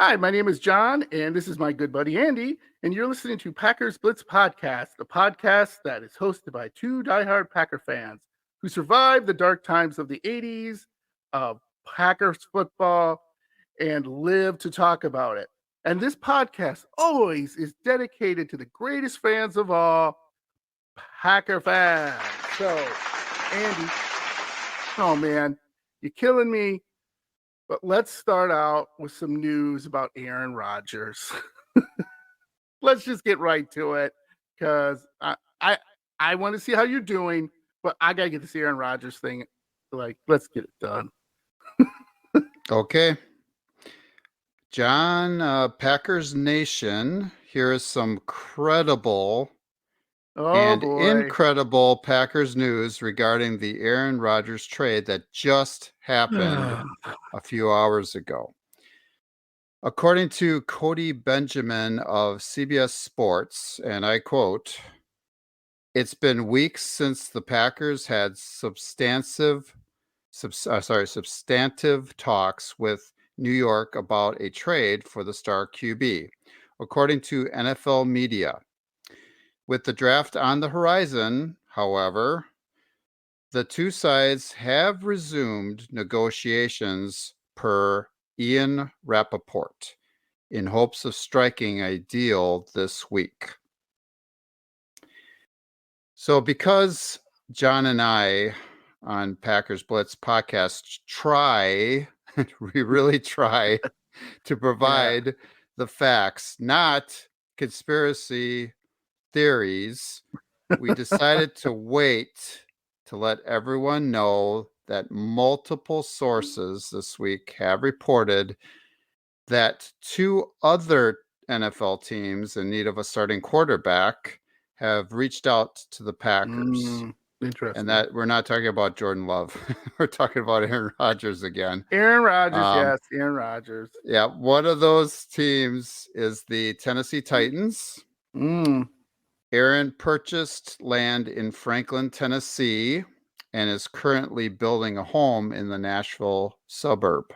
Hi, my name is John, and this is my good buddy Andy, and you're listening to Packers Blitz Podcast, the podcast that is hosted by two diehard Packer fans who survived the dark times of the 80s of Packers football and live to talk about it. And this podcast always is dedicated to the greatest fans of all, Packer fans. So, Andy, oh man, you're killing me. But let's start out with some news about Aaron Rodgers. Let's just get right to it because I want to see how you're doing, but I gotta get this Aaron Rodgers thing. Like, let's get it done. Okay. John, Packers Nation, here is some credible and incredible Packers news regarding the Aaron Rodgers trade that just happened a few hours ago. According to Cody Benjamin of CBS Sports, and I quote, "It's been weeks since the Packers had substantive talks with New York about a trade for the star QB, according to NFL media. With the draft on the horizon, however, the two sides have resumed negotiations per Ian Rappaport in hopes of striking a deal this week." So because John and I on Packers Blitz podcast we really try to provide the facts, not conspiracy theories, we decided to wait to let everyone know that multiple sources this week have reported that two other NFL teams in need of a starting quarterback have reached out to the Packers. Interesting. And that we're not talking about Jordan Love. We're talking about Aaron Rodgers again. Aaron Rodgers, yes, Aaron Rodgers. Yeah, one of those teams is the Tennessee Titans. Aaron purchased land in Franklin, Tennessee, and is currently building a home in the Nashville suburb.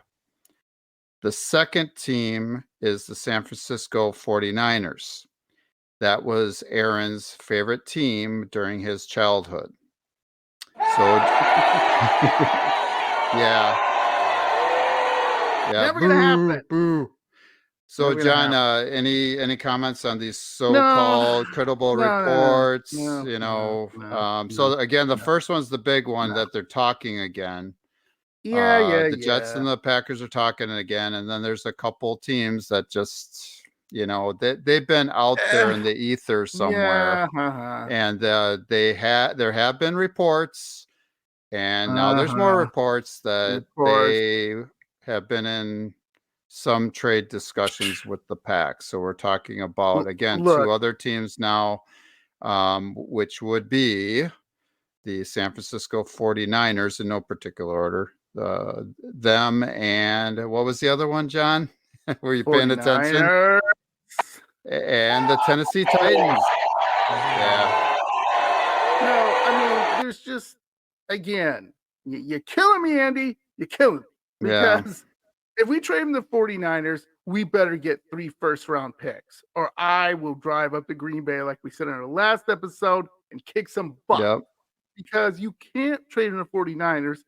The second team is the San Francisco 49ers. That was Aaron's favorite team during his childhood. So, yeah. Never gonna happen. Boo. So, John, any comments on these so-called credible reports? So again, the first one's the big one that they're talking again. The Jets and the Packers are talking again, and then there's a couple teams that just, they've been out there in the ether somewhere, and there have been reports, and now there's more reports that they have been in some trade discussions with the Pack. So we're talking about, again, two other teams now, which would be the San Francisco 49ers in no particular order. Them and what was the other one, John? Were you paying attention? And the Tennessee Titans. Yeah. No, I mean, there's just, again, you're killing me, Andy. You're killing me. Because if we trade him the 49ers, we better get 3 first-round picks, or I will drive up to Green Bay, like we said in our last episode, and kick some butt. Yep. Because you can't trade in the 49ers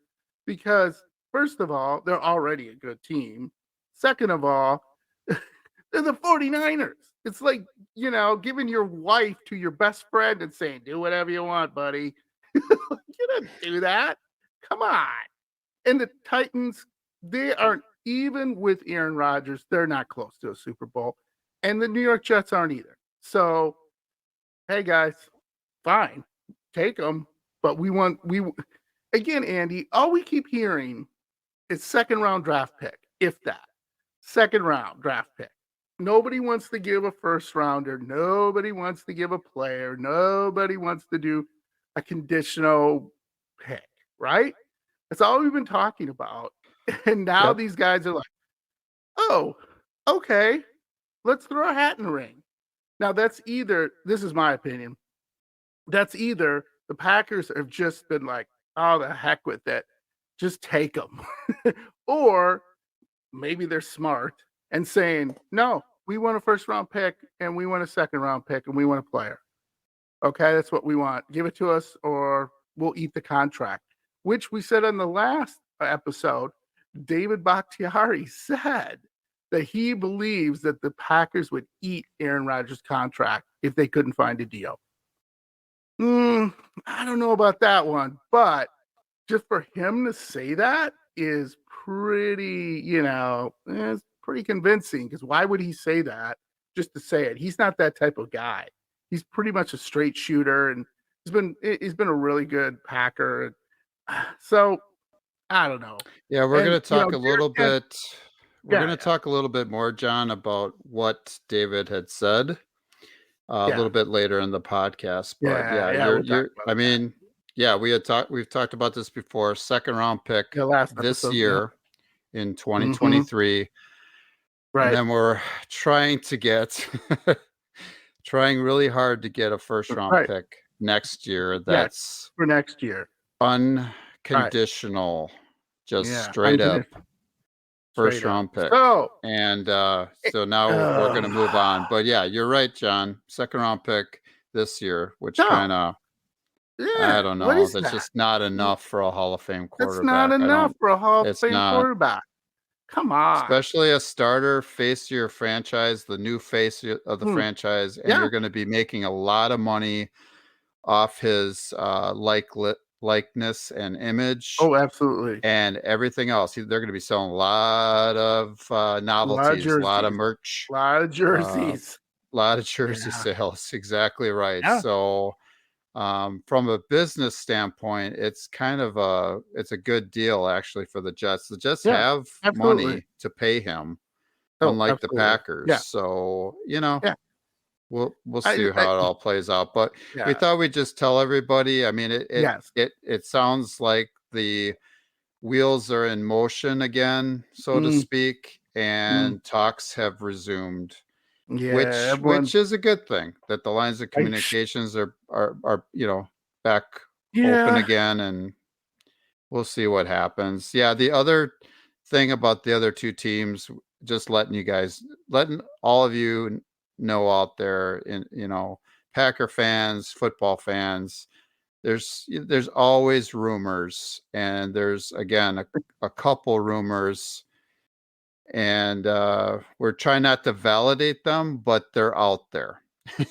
because, first of all, they're already a good team. Second of all, they're the 49ers. It's like, giving your wife to your best friend and saying, do whatever you want, buddy. You don't do that. Come on. And the Titans, they aren't, even with Aaron Rodgers, they're not close to a Super Bowl. And the New York Jets aren't either. So, hey, guys, fine. Take them. But again, Andy, all we keep hearing is second-round draft pick, if that. Second-round draft pick. Nobody wants to give a first-rounder. Nobody wants to give a player. Nobody wants to do a conditional pick, right? That's all we've been talking about. And now these guys are like, oh, okay, let's throw a hat in the ring. Now, this is my opinion, that's either the Packers have just been like, oh, the heck with it, just take them. Or maybe they're smart and saying, no, we want a first round pick and we want a second round pick and we want a player. Okay, that's what we want. Give it to us or we'll eat the contract, which we said on the last episode. David Bakhtiari said that he believes that the Packers would eat Aaron Rodgers' contract if they couldn't find a deal. I don't know about that one, but just for him to say that is pretty, it's pretty convincing, because why would he say that just to say it? He's not that type of guy. He's pretty much a straight shooter, and he's been a really good Packer. So I don't know. Yeah, we're going to talk a little bit. We're going to talk a little bit more, John, about what David had said a little bit later in the podcast. But we've talked about this before. Second round pick this year in 2023. Right. And then we're trying really hard to get a first round pick next year. That's for next year. Unconditional, just straight up first round pick. And so now we're going to move on. But yeah, you're right, John. Second round pick this year, which kind of, I don't know. That's just not enough for a Hall of Fame quarterback. It's not enough for a Hall of Fame quarterback. Come on. Especially a starter, face of your franchise, the new face of the franchise, and you're going to be making a lot of money off his likeness and image. Oh, absolutely. And everything else. They're going to be selling a lot of novelties, a lot of merch. A lot of jerseys. A lot of jersey sales. Exactly right. Yeah. So from a business standpoint, it's it's a good deal actually for the Jets. The Jets have money to pay him, unlike the Packers. Yeah. So, we'll see how it all plays out. But we thought we'd just tell everybody. I mean, it sounds like the wheels are in motion again, so to speak, and talks have resumed. Yeah, which is a good thing, that the lines of communications are back open again, and we'll see what happens. Yeah, the other thing about the other two teams, just letting all of you know out there, in Packer fans, football fans, there's always rumors, and there's again a couple rumors. And we're trying not to validate them, but they're out there.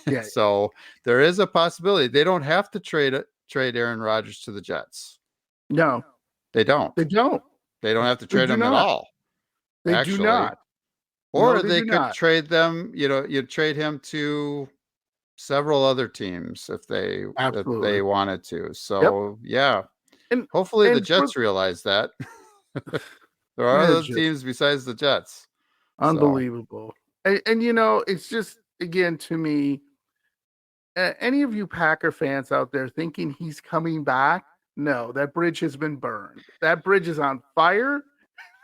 Yeah. So there is a possibility. They don't have to trade Aaron Rodgers to the Jets. No, they don't. They don't. They don't have to trade him at all. They do not. Or they could trade them. You'd trade him to several other teams if they wanted to. So and hopefully the Jets realize that. There are other teams besides the Jets. Unbelievable. And it's just, again, to me, any of you Packer fans out there thinking he's coming back, no, that bridge has been burned. That bridge is on fire.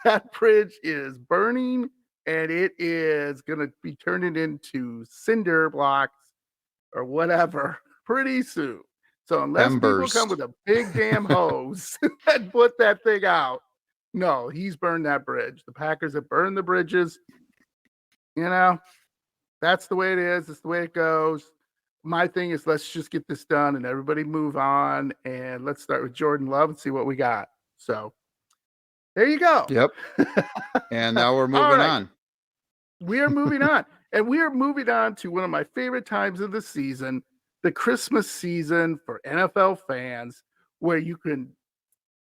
That bridge is burning, and it is going to be turning into cinder blocks or whatever pretty soon. So unless people come with a big damn hose and put that thing out, no, he's burned that bridge. The Packers have burned the bridges. That's the way it is. It's the way it goes. My thing is, let's just get this done and everybody move on. And let's start with Jordan Love and see what we got. So there you go. Yep. And now we're moving on. We are moving on. And we are moving on to one of my favorite times of the season, the Christmas season for NFL fans, where you can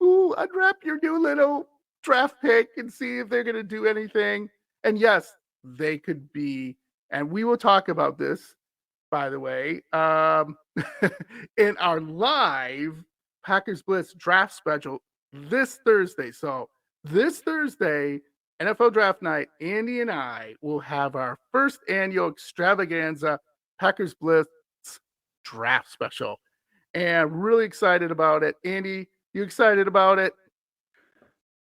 unwrap your new little draft pick and see if they're going to do anything. And yes, they could be. And we will talk about this, by the way, in our live Packers Blitz draft special this Thursday. So this Thursday, NFL Draft Night, Andy and I will have our first annual Extravaganza Packers Blitz draft special. And really excited about it. Andy, you excited about it?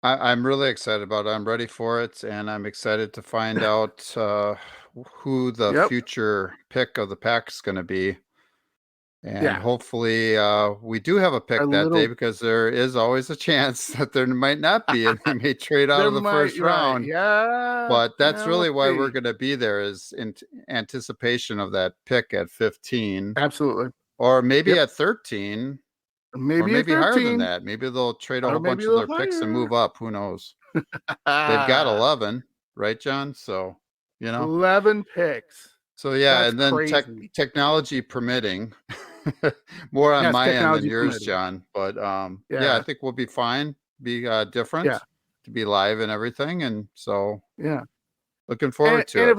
I'm really excited about it. I'm ready for it, and I'm excited to find out who the future pick of the pack is going to be. And hopefully we do have a pick that day, because there is always a chance that there might not be, and they may trade out of the first round. Yeah. But that's really why we're going to be there, is in anticipation of that pick at 15. Absolutely. Or maybe at 13. Maybe higher than that. Maybe they'll trade a whole bunch of their picks and move up. Who knows? They've got 11, right, John? So, 11 picks. So, yeah, and then technology permitting, more on my end than yours, John. But, I think we'll be fine, be different, to be live and everything. And so, looking forward to it.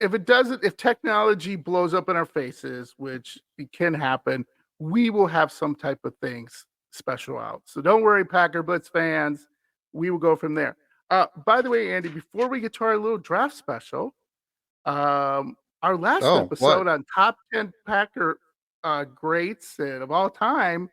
And if technology blows up in our faces, which it can happen, we will have some type of things special out. So don't worry, Packer Blitz fans. We will go from there. By the way, Andy, before we get to our little draft special, our last episode on top 10 Packer greats and of all time,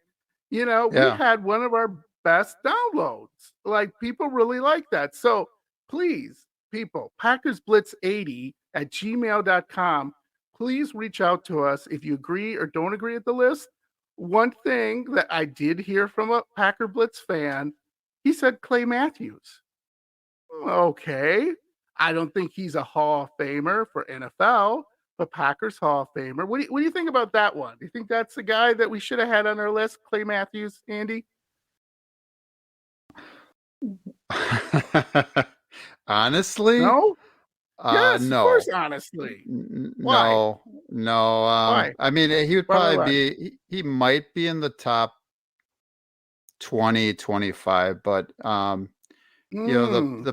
we had one of our best downloads. Like, people really like that. So please, people, PackersBlitz80@gmail.com. Please reach out to us if you agree or don't agree with the list. One thing that I did hear from a Packer Blitz fan, he said Clay Matthews. Okay. I don't think he's a Hall of Famer for NFL, but Packers Hall of Famer. What do you think about that one? Do you think that's the guy that we should have had on our list, Clay Matthews, Andy? Honestly? No? Yes, no. Of course, honestly. No. Why? I mean, he would probably he might be in the top 20, 25, but the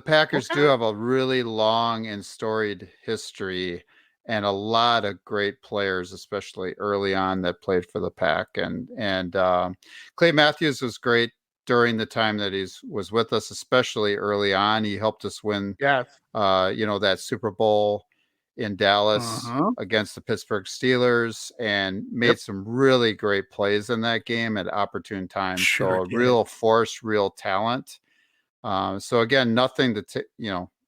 Packers do have a really long and storied history, and a lot of great players, especially early on, that played for the Pack. And Clay Matthews was great during the time that he was with us, especially early on. He helped us win, that Super Bowl in Dallas against the Pittsburgh Steelers, and made some really great plays in that game at opportune times. So a real force, real talent. So again, nothing to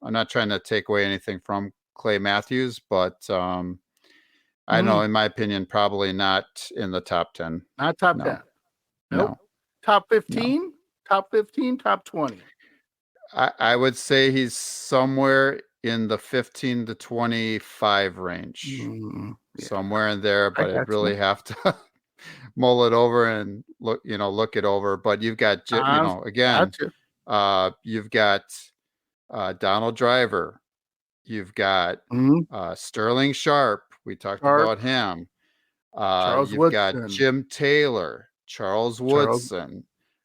I'm not trying to take away anything from Clay Matthews, but I know, in my opinion, probably not in the top 10. Not top 10. Nope. No. Top 15? No. Top 15, top 20. I would say he's somewhere in the 15 to 25 range. Somewhere in there, but I really have to mull it over and look it over. But you've got, you've got Donald Driver. You've got Sterling Sharp. We talked about him. You've got Jim Taylor, Charles Woodson.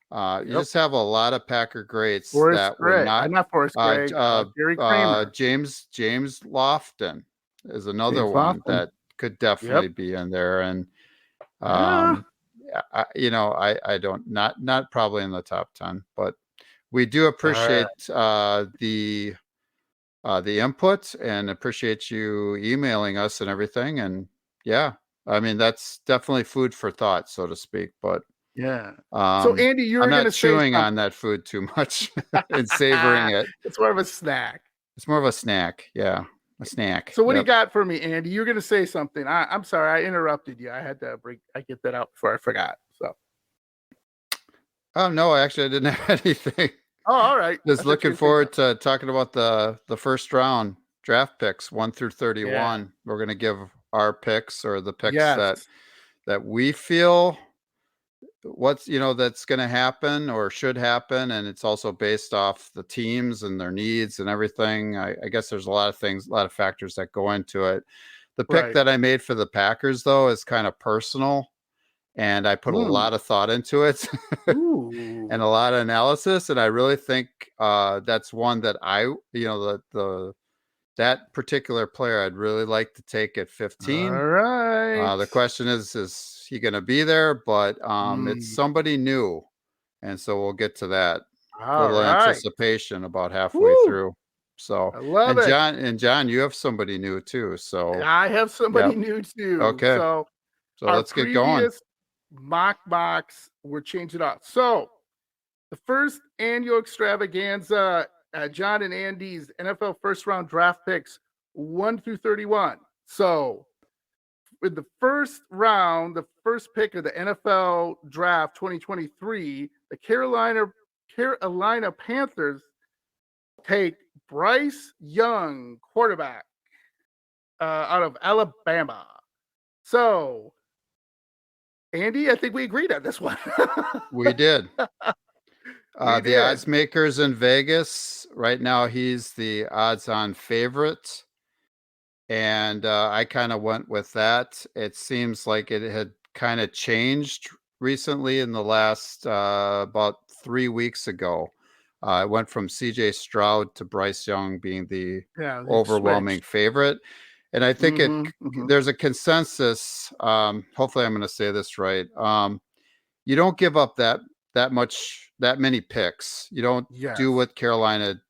You just have a lot of Packer greats that were not Forrest Gregg. Gary Kramer. James Lofton is another one that could definitely be in there. And I don't not probably in the top 10, but we do appreciate the input, and appreciate you emailing us and everything. And I mean, that's definitely food for thought, so to speak. But so Andy, you're not chewing on that food too much and savoring it. It's more of a snack. It's more of a snack. Yeah. A snack. So what do you got for me, Andy? You're going to say something. I'm sorry. I interrupted you. I had to get that out before I forgot. So. Oh, no, actually I didn't have anything. Oh, all right. Just looking forward to talking about the first round draft picks, 1 through 31. Yeah. We're going to give our picks, or the picks that we feel that's going to happen or should happen. And it's also based off the teams and their needs and everything. I guess there's a lot of factors that go into it. The pick that I made for the Packers, though, is kind of personal, and I put a lot of thought into it and a lot of analysis. And I really think that's one that that particular player I'd really like to take at 15. All right. The question is he going to be there? But it's somebody new. And so we'll get to that. Little anticipation about halfway through. So I love it. John, you have somebody new too. So I have somebody new too. Okay. So let's get going. Mock box, we're changing up. So the first annual extravaganza, John and Andy's NFL first round draft picks, 1 through 31. So in the first round, the first pick of the NFL Draft 2023, the Carolina Panthers take Bryce Young, quarterback, out of Alabama. So, Andy, I think we agreed on this one. We did. The odds makers in Vegas right now, he's the odds-on favorite, and I kind of went with that. It seems like it had kind of changed recently in the last about 3 weeks ago. It went from CJ Stroud to Bryce Young being the overwhelming favorite. And I think there's a consensus. Hopefully I'm going to say this right. You don't give up that many picks. You don't do what Carolina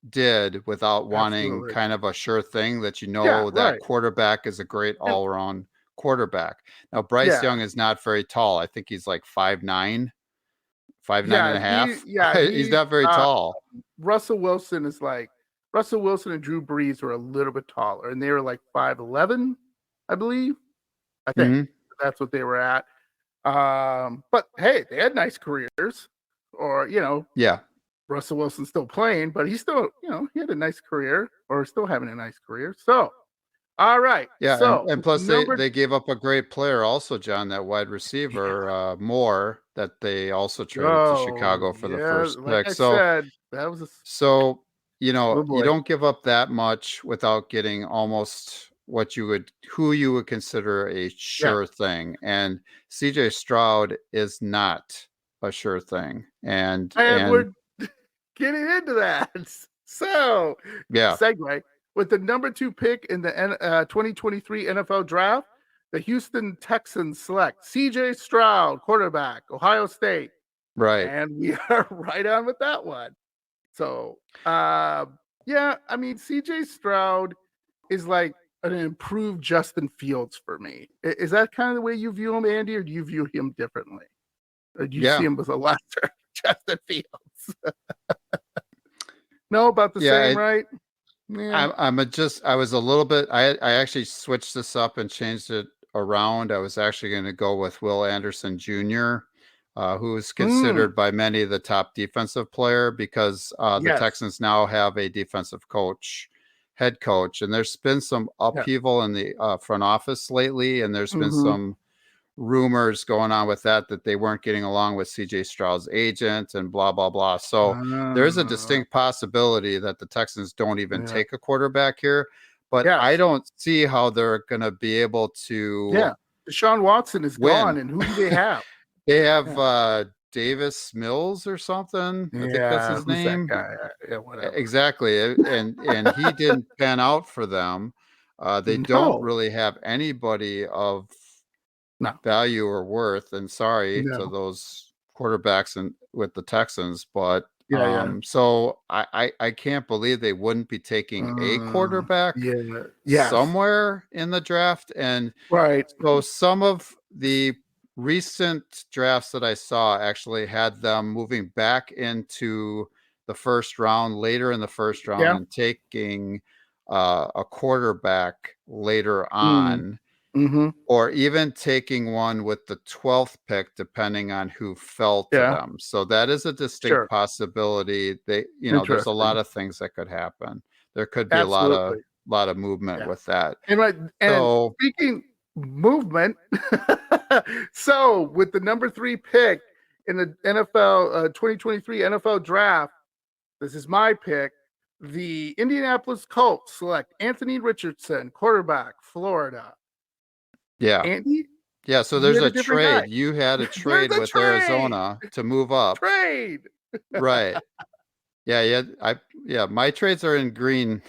did without wanting kind of a sure thing that that quarterback is a great all-around quarterback. Now, Bryce Young is not very tall. I think he's like 5'9", 5'9" and a half. He's not very tall. Russell Wilson and Drew Brees were a little bit taller, and they were like 5'11", I believe. I think that's what they were at. But hey, they had nice careers, or Russell Wilson's still playing, but he's still, he had a nice career, or still having a nice career. So, all right. Yeah, so, and plus they gave up a great player also, John, that wide receiver, Moore, that they also traded to Chicago for the first pick. Said, that was you don't give up that much without getting almost who you would consider a sure thing. And CJ Stroud is not a sure thing. And we're getting into that. So, segue. With the number 2 pick in the 2023 NFL Draft, the Houston Texans select CJ Stroud, quarterback, Ohio State. Right. And we are right on with that one. So, CJ Stroud is like an improved Justin Fields for me. Is that kind of the way you view him, Andy, or do you view him differently? Or do you see him as a lesser Justin Fields? No, about the same, right? Yeah. I was a little bit, I actually switched this up and changed it around. I was actually going to go with Will Anderson Jr., who is considered by many the top defensive player, because the Texans now have a defensive head coach, and there's been some upheaval in the front office lately, and there's been some rumors going on with that they weren't getting along with CJ Stroud's agent and blah, blah, blah. So there is a distinct possibility that the Texans don't even take a quarterback here, but I don't see how they're going to be able to. Deshaun Watson is gone, and who do they have? They have Davis Mills or something. I think that's his name. That guy? Whatever. Exactly. And he didn't pan out for them. They don't really have anybody of value or worth, and sorry to those quarterbacks with the Texans, but so I can't believe they wouldn't be taking a quarterback somewhere in the draft. And so some of the recent drafts that I saw actually had them moving back into the first round, later in the first round, and taking a quarterback later on. Or even taking one with the 12th pick, depending on who fell to them. So that is a distinct possibility. There's a lot of things that could happen. There could be a lot of movement with that. And speaking movement, so with the number 3 pick in the NFL 2023 NFL Draft, this is my pick. The Indianapolis Colts select Anthony Richardson, quarterback, Florida. Yeah. Andy? Yeah, so there's a trade. You had a trade with Arizona to move up. Trade. Right. My trades are in green,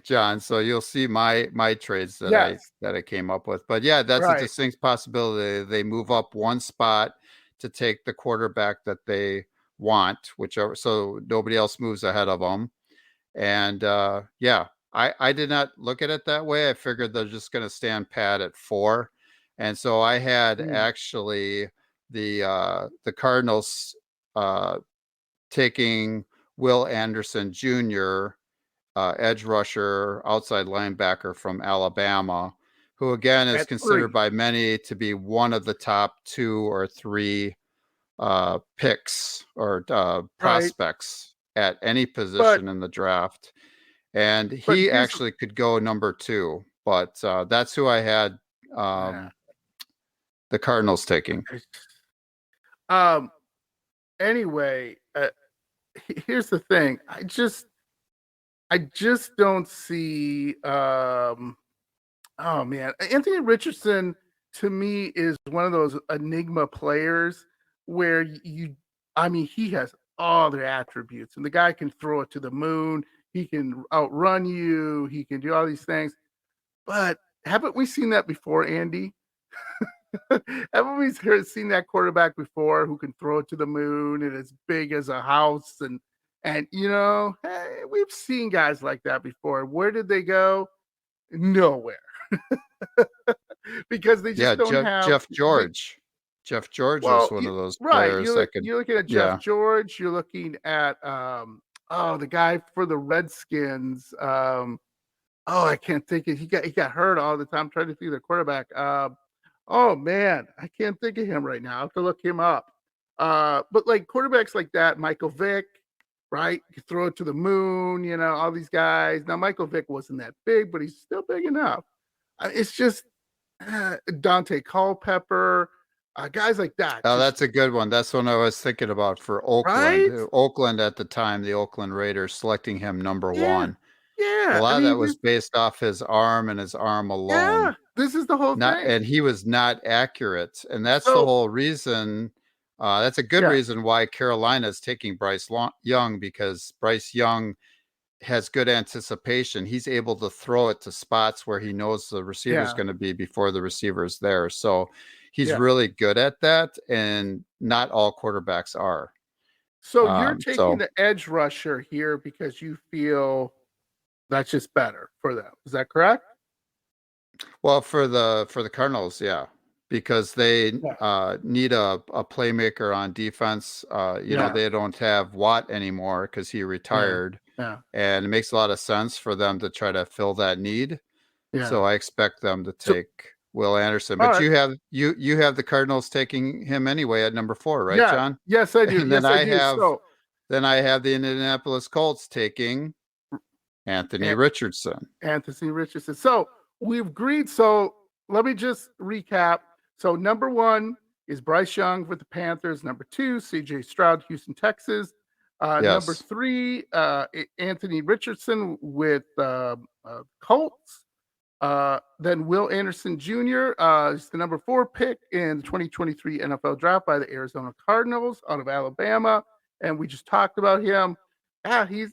John. So you'll see my trades that I came up with. But that's a distinct possibility. They move up one spot to take the quarterback that they want, so nobody else moves ahead of them. And I did not look at it that way. I figured they're just going to stand pat at 4. And so I had actually the Cardinals taking Will Anderson Jr., edge rusher, outside linebacker from Alabama, who again is At considered 3. by many to be one of the top 2 or 3 picks or prospects at any position in the draft. And he actually could go number 2, but that's who I had the Cardinals taking. Anyway, here's the thing. I just don't see oh man, Anthony Richardson to me is one of those enigma players where he has all the attributes, and the guy can throw it to the moon. He can outrun you. He can do all these things. But haven't we seen that before, Andy? Haven't we seen that quarterback before who can throw it to the moon and as big as a house? And hey, we've seen guys like that before. Where did they go? Nowhere. Because they just don't have Jeff George. Jeff George was one of those players. You're looking at Jeff George. You're looking at the guy for the Redskins. I can't think of. He got hurt all the time. I'm trying to think of the quarterback. Oh man, I can't think of him right now. I have to look him up. But like quarterbacks like that, Michael Vick, right? You throw it to the moon. All these guys. Now Michael Vick wasn't that big, but he's still big enough. It's just Dante Culpepper. Guys like that. Oh, that's a good one. That's what I was thinking about for Oakland. Right? Oakland at the time, the Oakland Raiders selecting him number 1. Yeah. A lot of that was based off his arm and his arm alone. Yeah, this is the whole thing. And he was not accurate. And that's the whole reason. That's a good reason why Carolina is taking Bryce Young, because Bryce Young has good anticipation. He's able to throw it to spots where he knows the receiver is going to be before the receiver is there. So he's really good at that, and not all quarterbacks are. So you're taking the edge rusher here because you feel that's just better for them. Is that correct? Well, for the Cardinals, yeah, because they need a playmaker on defense. They don't have Watt anymore because he retired. Yeah. And it makes a lot of sense for them to try to fill that need. Yeah. So I expect them to take Will Anderson. But you have the Cardinals taking him anyway at number 4, right, John? Yes, I do. And then then I have the Indianapolis Colts taking Anthony Richardson. Anthony Richardson. So we've agreed. So let me just recap. So number 1 is Bryce Young with the Panthers. Number 2, CJ Stroud, Houston, Texas. Number 3, Anthony Richardson with Colts. Then Will Anderson Jr. Is the number 4 pick in the 2023 NFL Draft by the Arizona Cardinals out of Alabama. And we just talked about him. He's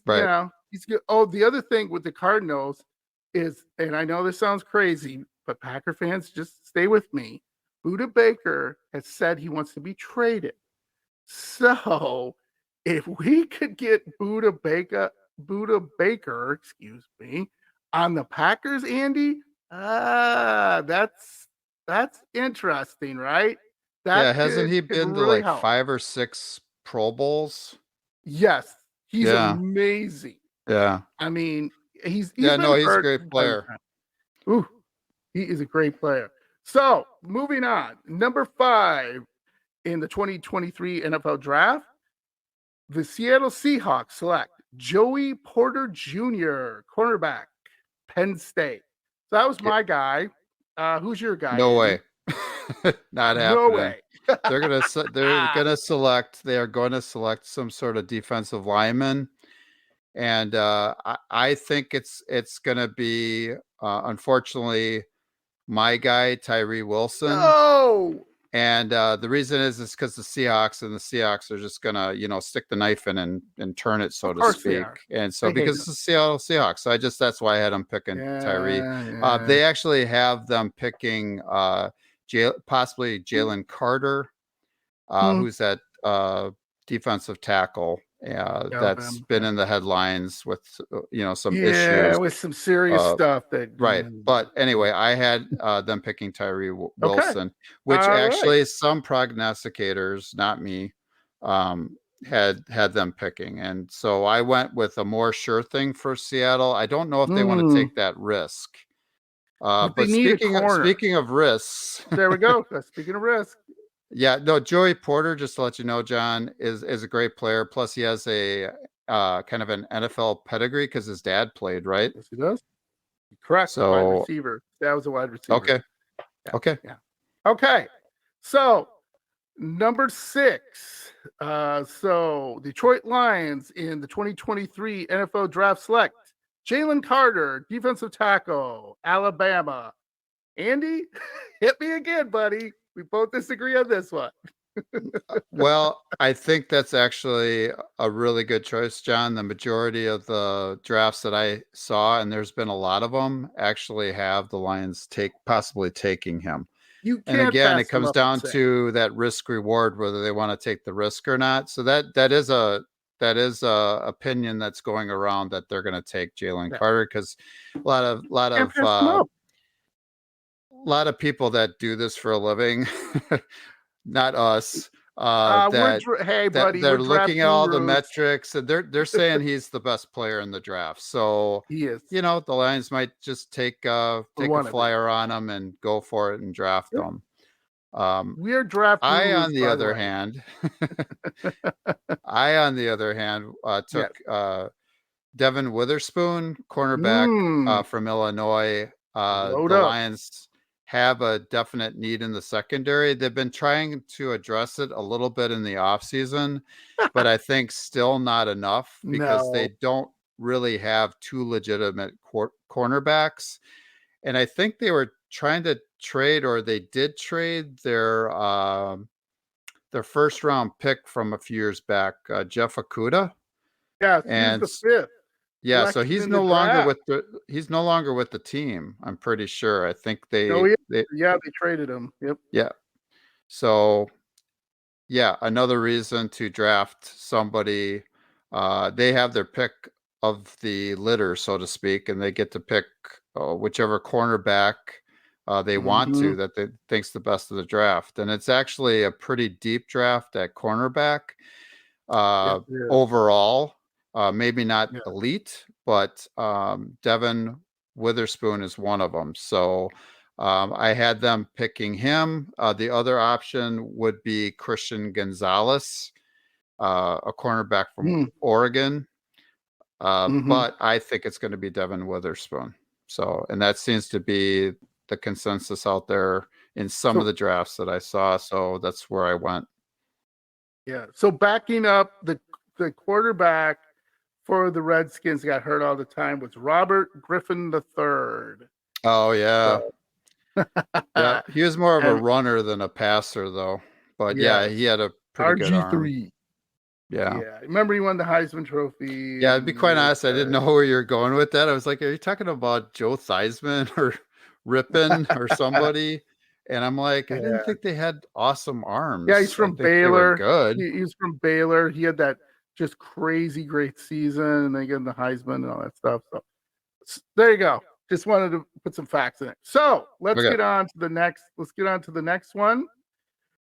he's good. Oh, the other thing with the Cardinals is, and I know this sounds crazy, but Packer fans, just stay with me. Budda Baker has said he wants to be traded. So if we could get Budda Baker, on the Packers, Andy, that's interesting, right? Hasn't he been to really 5 or 6 Pro Bowls? Yes, he's amazing. Yeah, I mean, he's he's a great player. Ooh, he is a great player. So moving on, number 5 in the 2023 NFL Draft. The Seattle Seahawks select Joey Porter Jr., cornerback, Penn State. So that was my guy. Who's your guy? No way. Not happening. No way. They're gonna select. They are going to select some sort of defensive lineman, and I think it's going to be unfortunately my guy Tyree Wilson. No. And the reason is because the Seahawks are just gonna, stick the knife in and turn it, so to speak. And so because it's the Seattle Seahawks, that's why I had them picking Tyree. Yeah. They actually have them picking possibly Jalen Carter, who's that defensive tackle. That's been in the headlines with some issues with some serious stuff but anyway, I had them picking Tyree Wilson, which actually some prognosticators, not me, had them picking, and so I went with a more sure thing for Seattle. I don't know if they want to take that risk. But they need a corner. Speaking of risks, there we go. Speaking of risk, yeah, no, Joey Porter, just to let you know, John, is a great player. Plus, he has a kind of an NFL pedigree because his dad played, right? Yes, he does. Correct. So wide receiver. That was a wide receiver. Okay. Yeah. Okay. Yeah. Okay. So number 6. So Detroit Lions in the 2023 NFL Draft select Jalen Carter, defensive tackle, Alabama. Andy, hit me again, buddy. We both disagree on this one. Well, I think that's actually a really good choice, John. The majority of the drafts that I saw, and there's been a lot of them, actually have the Lions possibly taking him. And again, it comes down to that risk reward, whether they want to take the risk or not. So that is a opinion that's going around that they're going to take Jalen Carter, because a lot of people that do this for a living, not us, they're looking at all the metrics, and they're saying he's the best player in the draft. So he is. The Lions might just take a flyer on him and go for it and draft him. We're draft. I, on the other hand, took Devin Witherspoon, cornerback from Illinois. The Lions have a definite need in the secondary. They've been trying to address it a little bit in the offseason, but I think still not enough, because they don't really have two legitimate cornerbacks. And I think they were trying to trade, or they did trade their first round pick from a few years back, Jeff Okudah. Yeah, and he's the 5th. Yeah, so he's no longer with the team, I'm pretty sure. I think they traded him. Yep. Yeah. So yeah, another reason to draft somebody. They have their pick of the litter, so to speak, and they get to pick whichever cornerback they want to, that they think's the best of the draft. And it's actually a pretty deep draft at cornerback overall. Maybe not elite, but Devin Witherspoon is one of them. So I had them picking him. The other option would be Christian Gonzalez, a cornerback from Oregon. But I think it's going to be Devin Witherspoon. So, and that seems to be the consensus out there in some of the drafts that I saw. So that's where I went. Yeah. So backing up, the quarterback for the Redskins got hurt all the time was Robert Griffin III. Oh, yeah. Yeah, he was more of a runner than a passer, though. But yeah, he had a pretty good arm. RG3. Yeah. Remember he won the Heisman Trophy. Yeah, to be quite honest, I didn't know where you're going with that. I was like, are you talking about Joe Theismann or Rippon or somebody? And I'm like, I didn't think they had awesome arms. Yeah, he's from Baylor. Good. He's from Baylor. He had that just crazy great season, and they gave him the Heisman and all that stuff. So there you go. Just wanted to put some facts in it. So let's get on to the next. Let's get on to the next one.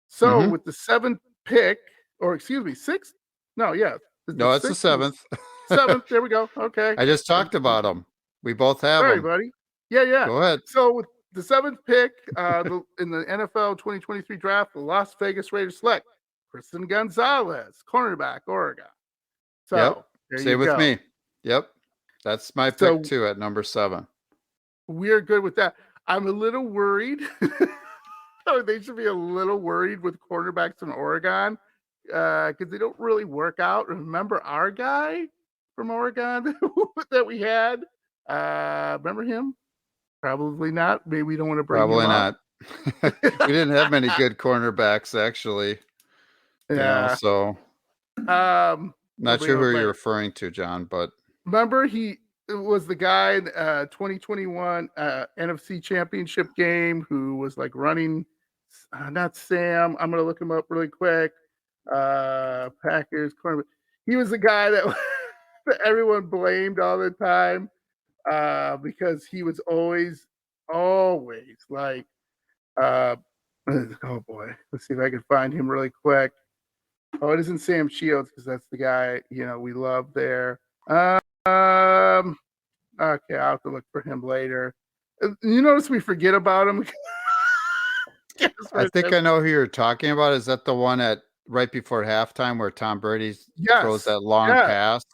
So with the 7th pick, or excuse me, 6th. No, yeah. No, it's the 7th. 7th. There we go. Okay. I just talked about them. We both have them. Sorry, buddy. Yeah. Go ahead. So with the 7th pick in the NFL 2023 draft, the Las Vegas Raiders select Christian Gonzalez, cornerback, Oregon. So stay with me. Yep. That's my pick too at number 7. We're good with that. I'm a little worried. They should be a little worried with cornerbacks in Oregon because they don't really work out. Remember our guy from Oregon that we had? Remember him? Probably not. Maybe we don't want to bring him up. Probably not. We didn't have many good cornerbacks, actually. Yeah. So not sure who you're referring to, John, but remember he was the guy in 2021 NFC Championship game who was like running, not Sam. I'm going to look him up really quick. Packers cornerback. He was the guy that everyone blamed all the time because he was always like, oh boy, let's see if I can find him really quick. Oh, it isn't Sam Shields because that's the guy we love there. Okay, I'll have to look for him later. You notice we forget about him. I think I know who you're talking about. Is that the one at right before halftime where Tom Brady throws that long pass?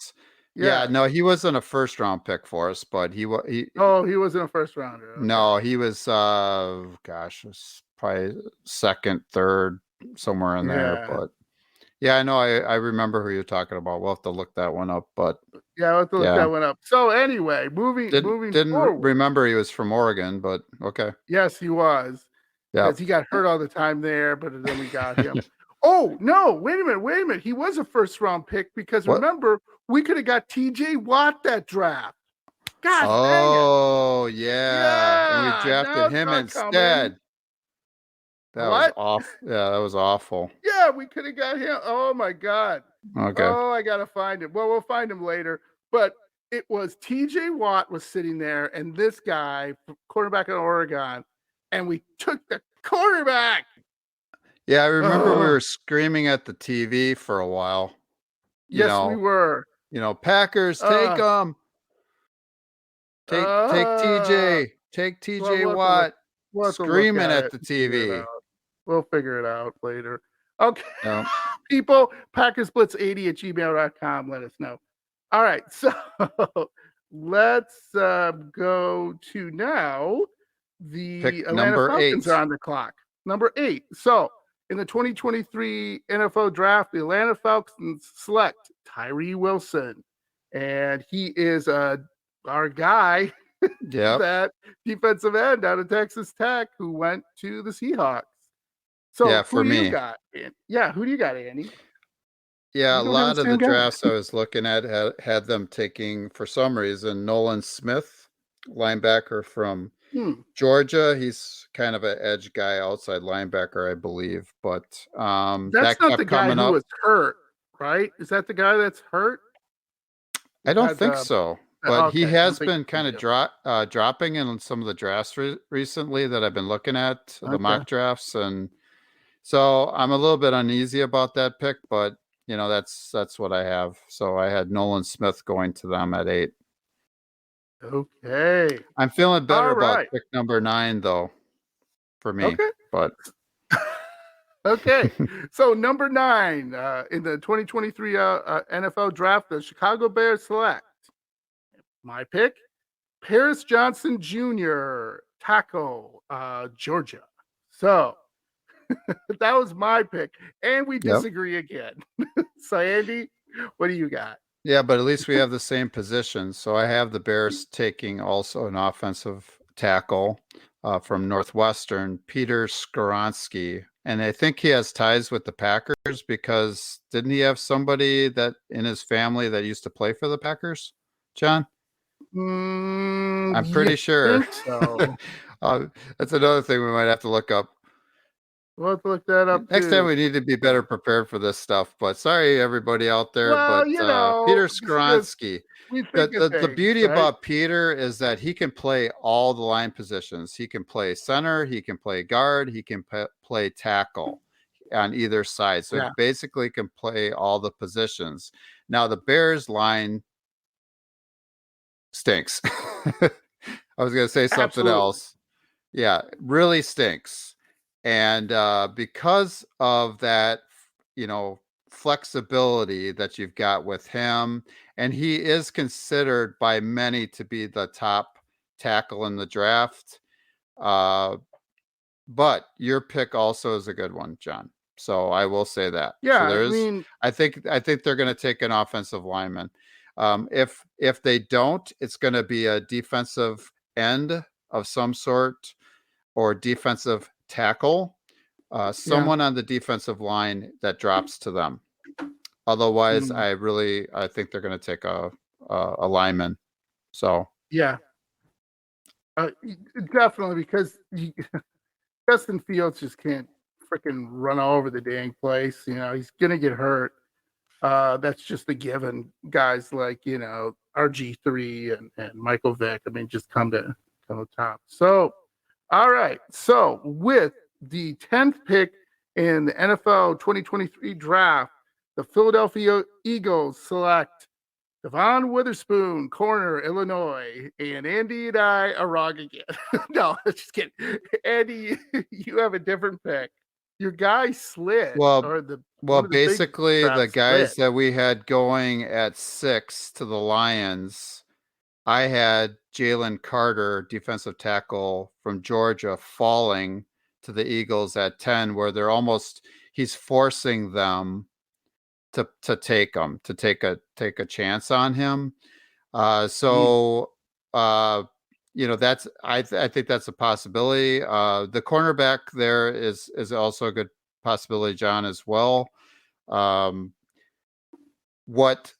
Yeah, no, he wasn't a first round pick for us, but he wasn't a first rounder. Okay. No, he was gosh, it was probably second, third, somewhere in there. But yeah, I know I remember who you're talking about. We'll have to look that one up, but yeah, we'll have to look that one up. So anyway, moving didn't forward. Remember he was from Oregon, but okay. Yes, he was. Because he got hurt all the time there, but then we got him. Oh, no, wait a minute. He was a first round pick because remember, we could have got TJ Watt that draft. God dang it. Oh, yeah. And we drafted him instead. That was awful. Yeah, that was awful. Yeah, we could have got him. Oh my God. Okay. Oh, I gotta find him. Well, we'll find him later. But it was TJ Watt was sitting there, and this guy, quarterback in Oregon, and we took the quarterback. Yeah, I remember we were screaming at the TV for a while. We were. Packers, take them. Take TJ. Take TJ Watt. Screaming at the TV. We'll figure it out later. Okay. People, PackersBlitz80@gmail.com. Let us know. All right. So let's go to now. The Atlanta Falcons are on the clock. Number 8. So in the 2023 NFL Draft, the Atlanta Falcons select Tyree Wilson. And he is our guy, that defensive end out of Texas Tech who went to the Seahawks. So who do you got? Who do you got, Andy? Yeah, a lot of the drafts I was looking at had them taking, for some reason, Nolan Smith, linebacker from Georgia. He's kind of an edge guy, outside linebacker, I believe. But that's not the guy who was hurt, right? Is that the guy that's hurt? I don't think so. But he has been kind of dropping in some of the drafts recently that I've been looking at, the mock drafts. And so I'm a little bit uneasy about that pick, but that's what I have. So I had Nolan Smith going to them at 8. Okay. I'm feeling better about pick number 9, though, for me. Okay. But okay. So number 9 in the 2023 NFL Draft, the Chicago Bears select. My pick, Paris Johnson Jr., Taco, Georgia. So that was my pick. And we disagree again. So, Andy, what do you got? Yeah, but at least we have the same position. So I have the Bears taking also an offensive tackle from Northwestern, Peter Skoronski. And I think he has ties with the Packers because didn't he have somebody that in his family that used to play for the Packers, John? I'm pretty sure. So. That's another thing we might have to look up. We'll have to look that up. Next time we need to be better prepared for this stuff. But sorry, everybody out there. Well, but Peter Skoronski. The beauty about Peter is that he can play all the line positions. He can play center. He can play guard. He can play tackle on either side. So he basically can play all the positions. Now the Bears line stinks. I was going to say something else. Yeah, really stinks. And because of that, flexibility that you've got with him, and he is considered by many to be the top tackle in the draft. But your pick also is a good one, John. So I will say that. Yeah, so I think they're going to take an offensive lineman. If they don't, it's going to be a defensive end of some sort or defensive tackle, someone on the defensive line that drops to them. Otherwise, I think they're going to take a lineman. So definitely, because Justin Fields just can't freaking run all over the dang place. He's going to get hurt. That's just a given. Guys like RG3 and Michael Vick. I mean, just come to the top. So. All right. So with the 10th pick in the NFL 2023 draft, the Philadelphia Eagles select Devon Witherspoon, corner, Illinois, and Andy and I are wrong again. No, just kidding. Andy, you have a different pick. Your guy slid, well, basically the guys slid. that we had going at 6 to the Lions, I had Jalen Carter, defensive tackle from Georgia, falling to the Eagles at 10, where he's forcing them to take him, to take a chance on him. That's I think that's a possibility. The cornerback there is also a good possibility, John, as well. What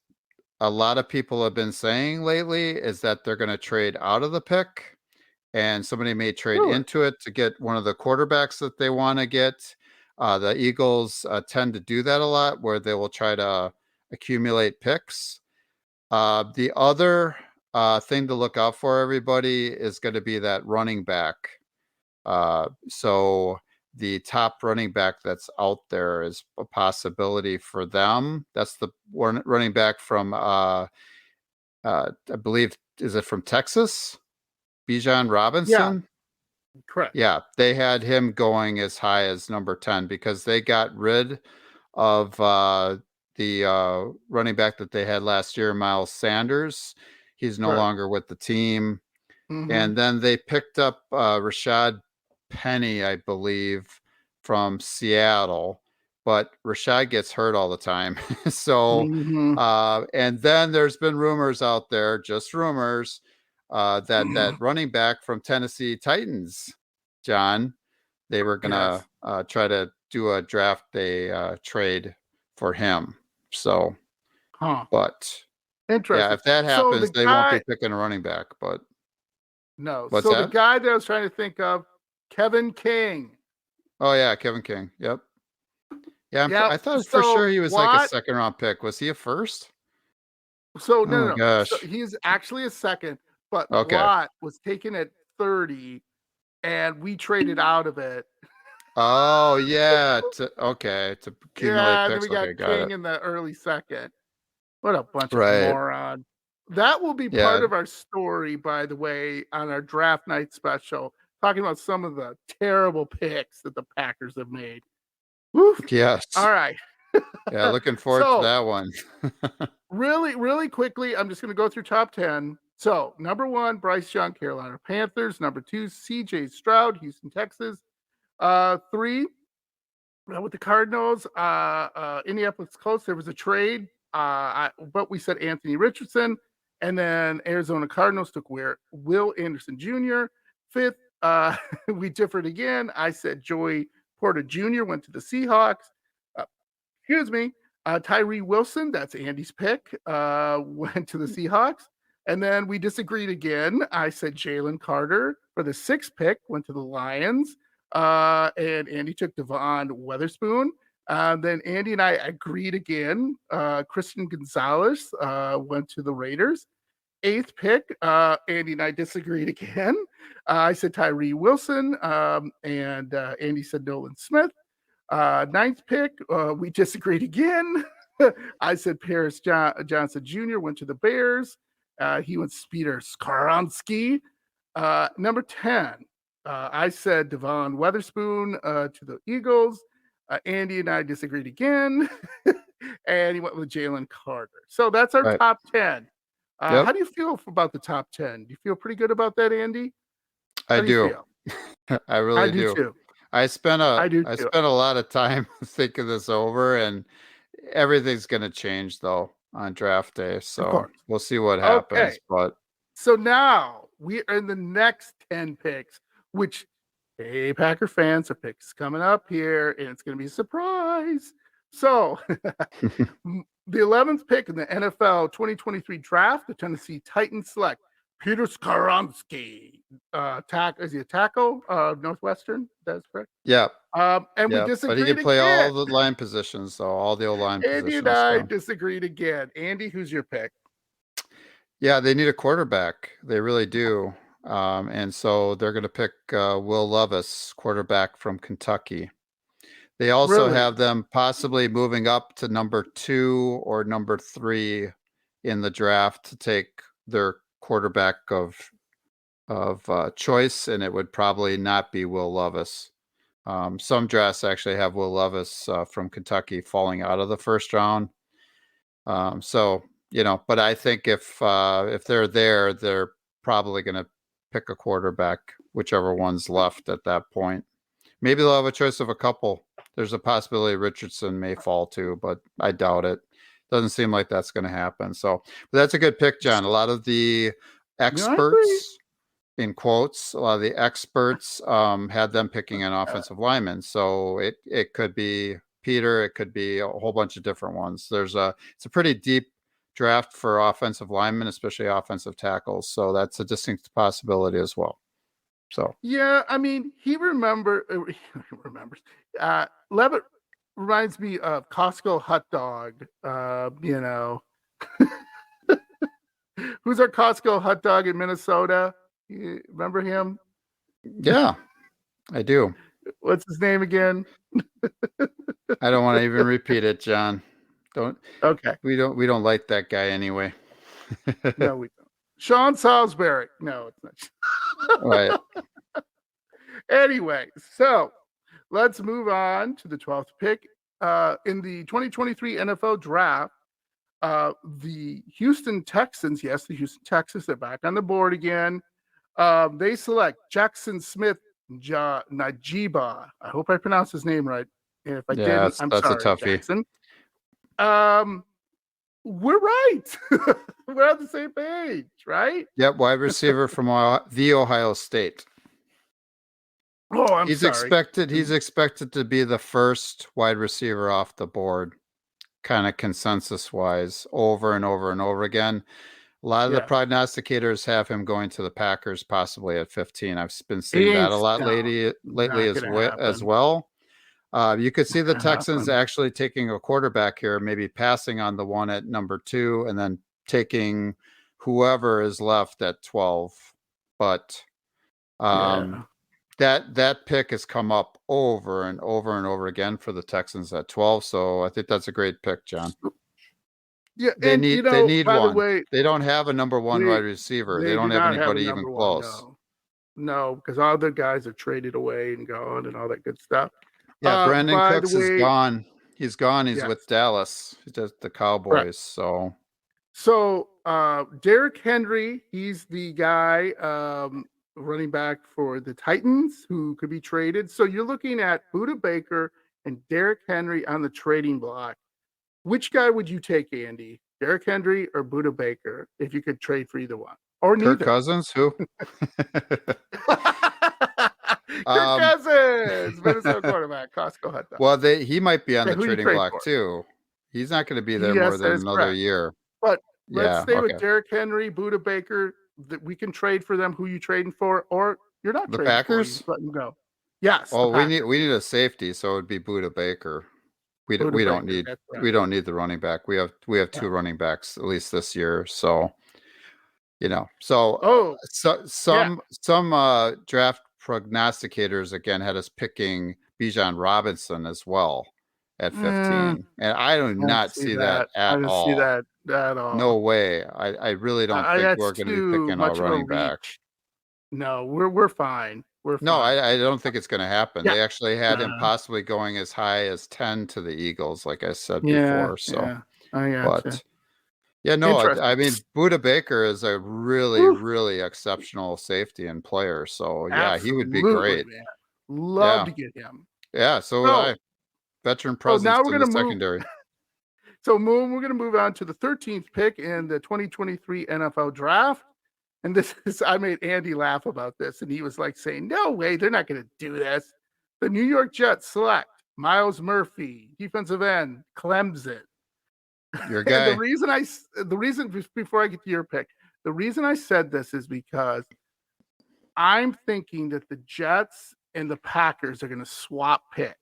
a lot of people have been saying lately is that they're going to trade out of the pick, and somebody may trade into it to get one of the quarterbacks that they want to get. The Eagles tend to do that a lot, where they will try to accumulate picks. The other thing to look out for, everybody, is going to be that running back. So the top running back that's out there is a possibility for them. That's the running back from, I believe, is it from Texas? Bijan Robinson? Yeah, correct. Yeah, they had him going as high as number 10 because they got rid of the running back that they had last year, Miles Sanders. He's no longer with the team. Mm-hmm. And then they picked up Rashad Penny, I believe, from Seattle. But Rashad gets hurt all the time. So, and then there's been rumors out there, just rumors, that running back from Tennessee Titans, John, they were going to try to do a draft day trade for him. So, but interesting. Yeah, if that happens, they won't be picking a running back. But no, the guy that I was trying to think of, Kevin King. Oh yeah, Kevin King. Yep. Yeah, I thought for sure he was like a second round pick. Was he a first? So no. Gosh. So he's actually a second, but Watt was taken at 30, and we traded out of it. Oh yeah, to accumulate picks. We got King in the early second. What a bunch of morons. That will be part of our story, by the way, on our draft night special, talking about some of the terrible picks that the Packers have made. Woof. Yes. All right. Yeah, looking forward to that one. Really, really quickly, I'm just going to go through top 10. So, number 1, Bryce Young, Carolina Panthers. Number 2, C.J. Stroud, Houston, Texas. 3, with the Cardinals, Indianapolis close. There was a trade, but we said Anthony Richardson. And then Arizona Cardinals took Will Anderson Jr. 5th, we differed again. I said Joey Porter Jr. went to the Seahawks. Tyree Wilson, that's Andy's pick, went to the Seahawks. And then we disagreed again. I said Jalen Carter for the 6th pick, went to the Lions. And Andy took Devon Witherspoon. Then Andy and I agreed again. Christian Gonzalez went to the Raiders. 8th pick, Andy and I disagreed again. I said Tyree Wilson, and Andy said Nolan Smith. 9th pick, we disagreed again. I said Paris Johnson Jr. went to the Bears. He went to Peter Skoronski. Number 10, I said Devon Witherspoon to the Eagles. Andy and I disagreed again. And he went with Jalen Carter. So that's our top 10. How do you feel about the top 10? Do you feel pretty good about that, Andy? I do. I really do. Too. I spent a lot of time thinking this over, and everything's going to change though on draft day. So we'll see what happens. Okay. But so now we are in the next 10 picks, which, hey, Packer fans, our picks coming up here, and it's going to be a surprise. So the 11th pick in the NFL 2023 draft, the Tennessee Titans select Peter Skoronski. Is he a tackle? Northwestern, that's correct. Yeah. And we disagreed. But he can play all the line positions, so all the O-line positions. Andy and I disagreed again. Andy, who's your pick? Yeah, they need a quarterback. They really do. And so they're going to pick Will Levis, quarterback from Kentucky. They also have them possibly moving up to number 2 or number 3 in the draft to take their quarterback of choice, and it would probably not be Will Levis. Some drafts actually have Will Levis from Kentucky falling out of the first round. So, but I think if they're there, they're probably going to pick a quarterback, whichever one's left at that point. Maybe they'll have a choice of a couple. There's a possibility Richardson may fall too, but I doubt it. Doesn't seem like that's going to happen. So, but that's a good pick, John. A lot of the experts, in quotes, a lot of the experts had them picking an offensive lineman. So it could be Peter, it could be a whole bunch of different ones. It's a pretty deep draft for offensive linemen, especially offensive tackles. So that's a distinct possibility as well. So yeah, I mean, he remembers. Levitt reminds me of Costco hot dog. Who's our Costco hot dog in Minnesota? You remember him? Yeah, I do. What's his name again? I don't want to even repeat it, John. Don't. Okay. We don't like that guy anyway. No, we don't. Sean Salisbury. No, it's not. Right. Anyway, so let's move on to the 12th pick. In the 2023 NFL draft, the Houston Texans, yes, the Houston Texans, they're back on the board again. They select Jackson Smith Najiba. I hope I pronounced his name right. If I didn't, I'm that's sorry, a toughie. Jackson. We're right. We're on the same page, right? Yep, wide receiver from the Ohio State. Oh, He's expected to be the first wide receiver off the board, kind of consensus wise, over and over and over again. A lot of the prognosticators have him going to the Packers, possibly at 15. I've been seeing that a lot lately as well. You could see the Texans actually taking a quarterback here, maybe passing on the one at number 2, and then taking whoever is left at 12. But that pick has come up over and over and over again for the Texans at 12. So I think that's a great pick, John. Yeah, they need one. The way, they don't have a number 1 wide receiver. They don't have anybody even close. No, because all the guys are traded away and gone and all that good stuff. Yeah, Brandon Cooks is gone. He's gone. He's with Dallas. He's just the Cowboys. Right. So Derrick Henry, he's the guy running back for the Titans who could be traded. So you're looking at Budda Baker and Derrick Henry on the trading block. Which guy would you take, Andy? Derrick Henry or Budda Baker if you could trade for either one? Or neither? Kirk Cousins? Who? Kirk Cousins, Minnesota quarterback, Costco hot dog. Well, he might be on the trading block too. He's not going to be there more than another year. But let's stay with Derrick Henry, Budda Baker. That we can trade for them. Who you trading for? Or you're not the trading Packers? For, let them go. Yes. Oh, we need a safety, so it would be Budda Baker. We don't need the running back. We have 2 running backs at least this year. So some draft prognosticators again had us picking Bijan Robinson as well at 15, and I do not see that at all. See that at all. No way. I really don't think we're going to be picking a running back. No, we're fine. No, I don't think it's going to happen. Yeah. They actually had him possibly going as high as 10 to the Eagles, like I said before. So, but I mean, Budda Baker is a really, really exceptional safety and player. So he would be great. Man. Love to get him. Yeah, so would I. Veteran presence now we're in the secondary. So we're going to move on to the 13th pick in the 2023 NFL draft. And I made Andy laugh about this. And he was like saying, no way, they're not going to do this. The New York Jets select Myles Murphy, defensive end, Clemson. Your guy. The reason before I get to your pick, the reason I said this is because I'm thinking that the Jets and the Packers are going to swap picks.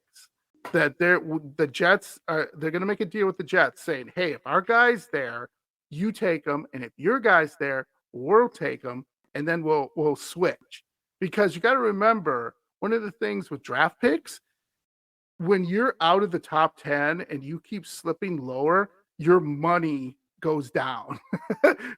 That the Jets they're going to make a deal with the Jets saying, hey, if our guy's there, you take them. And if your guy's there, we'll take them. And then we'll switch. Because you got to remember, one of the things with draft picks, when you're out of the top 10 and you keep slipping lower, your money goes down.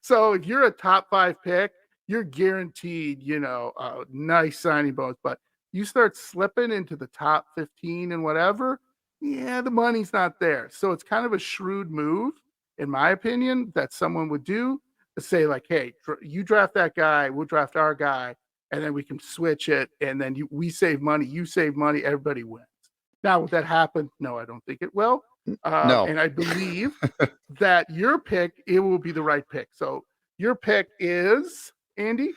So if you're a top 5 pick, you're guaranteed, a nice signing bonus. But you start slipping into the top 15 and whatever, the money's not there. So it's kind of a shrewd move, in my opinion, that someone would do to say like, hey, you draft that guy, we'll draft our guy, and then we can switch it. And then we save money, you save money, everybody wins. Now, would that happen? No, I don't think it will. No. And I believe that your pick, it will be the right pick. So your pick is, Andy?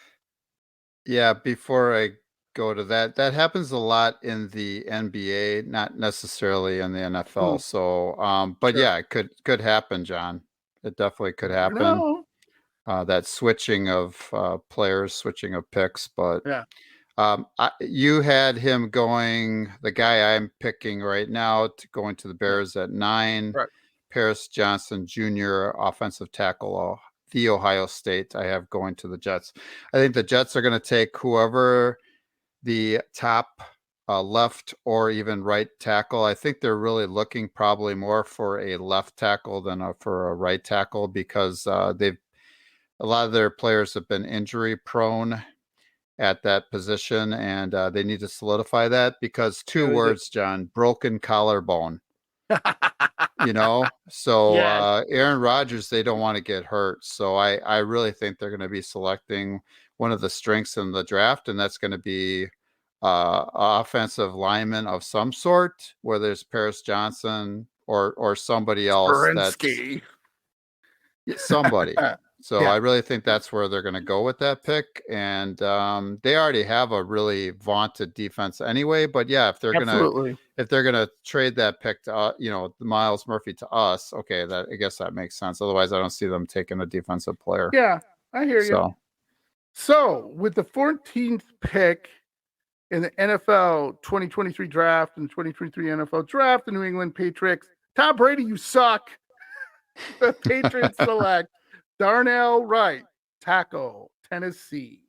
Yeah, before I go to that happens a lot in the NBA, not necessarily in the NFL. So, but yeah, it could happen, John. It definitely could happen. That switching of players, switching of picks, but yeah. You had him going, the guy I'm picking right now, going to the Bears at 9. Right. Paris Johnson Jr., offensive tackle, the Ohio State, I have going to the Jets. I think the Jets are going to take whoever the top left or even right tackle. I think they're really looking probably more for a left tackle than for a right tackle because a lot of their players have been injury prone at that position, and they need to solidify that because two words, John: broken collarbone. So yes. Aaron Rodgers, they don't want to get hurt. So I really think they're going to be selecting one of the strengths in the draft, and that's going to be offensive lineman of some sort, whether it's Paris Johnson or somebody else. Sperinsky. That's somebody. So I really think that's where they're going to go with that pick. And they already have a really vaunted defense anyway. But yeah, if they're going to trade that pick to Miles Murphy to us, okay, I guess that makes sense. Otherwise, I don't see them taking a defensive player. Yeah, I hear you. So with the 14th pick in the NFL 2023 draft and 2023 NFL draft, the New England Patriots, Tom Brady, you suck. The Patriots select Darnell Wright, tackle, Tennessee.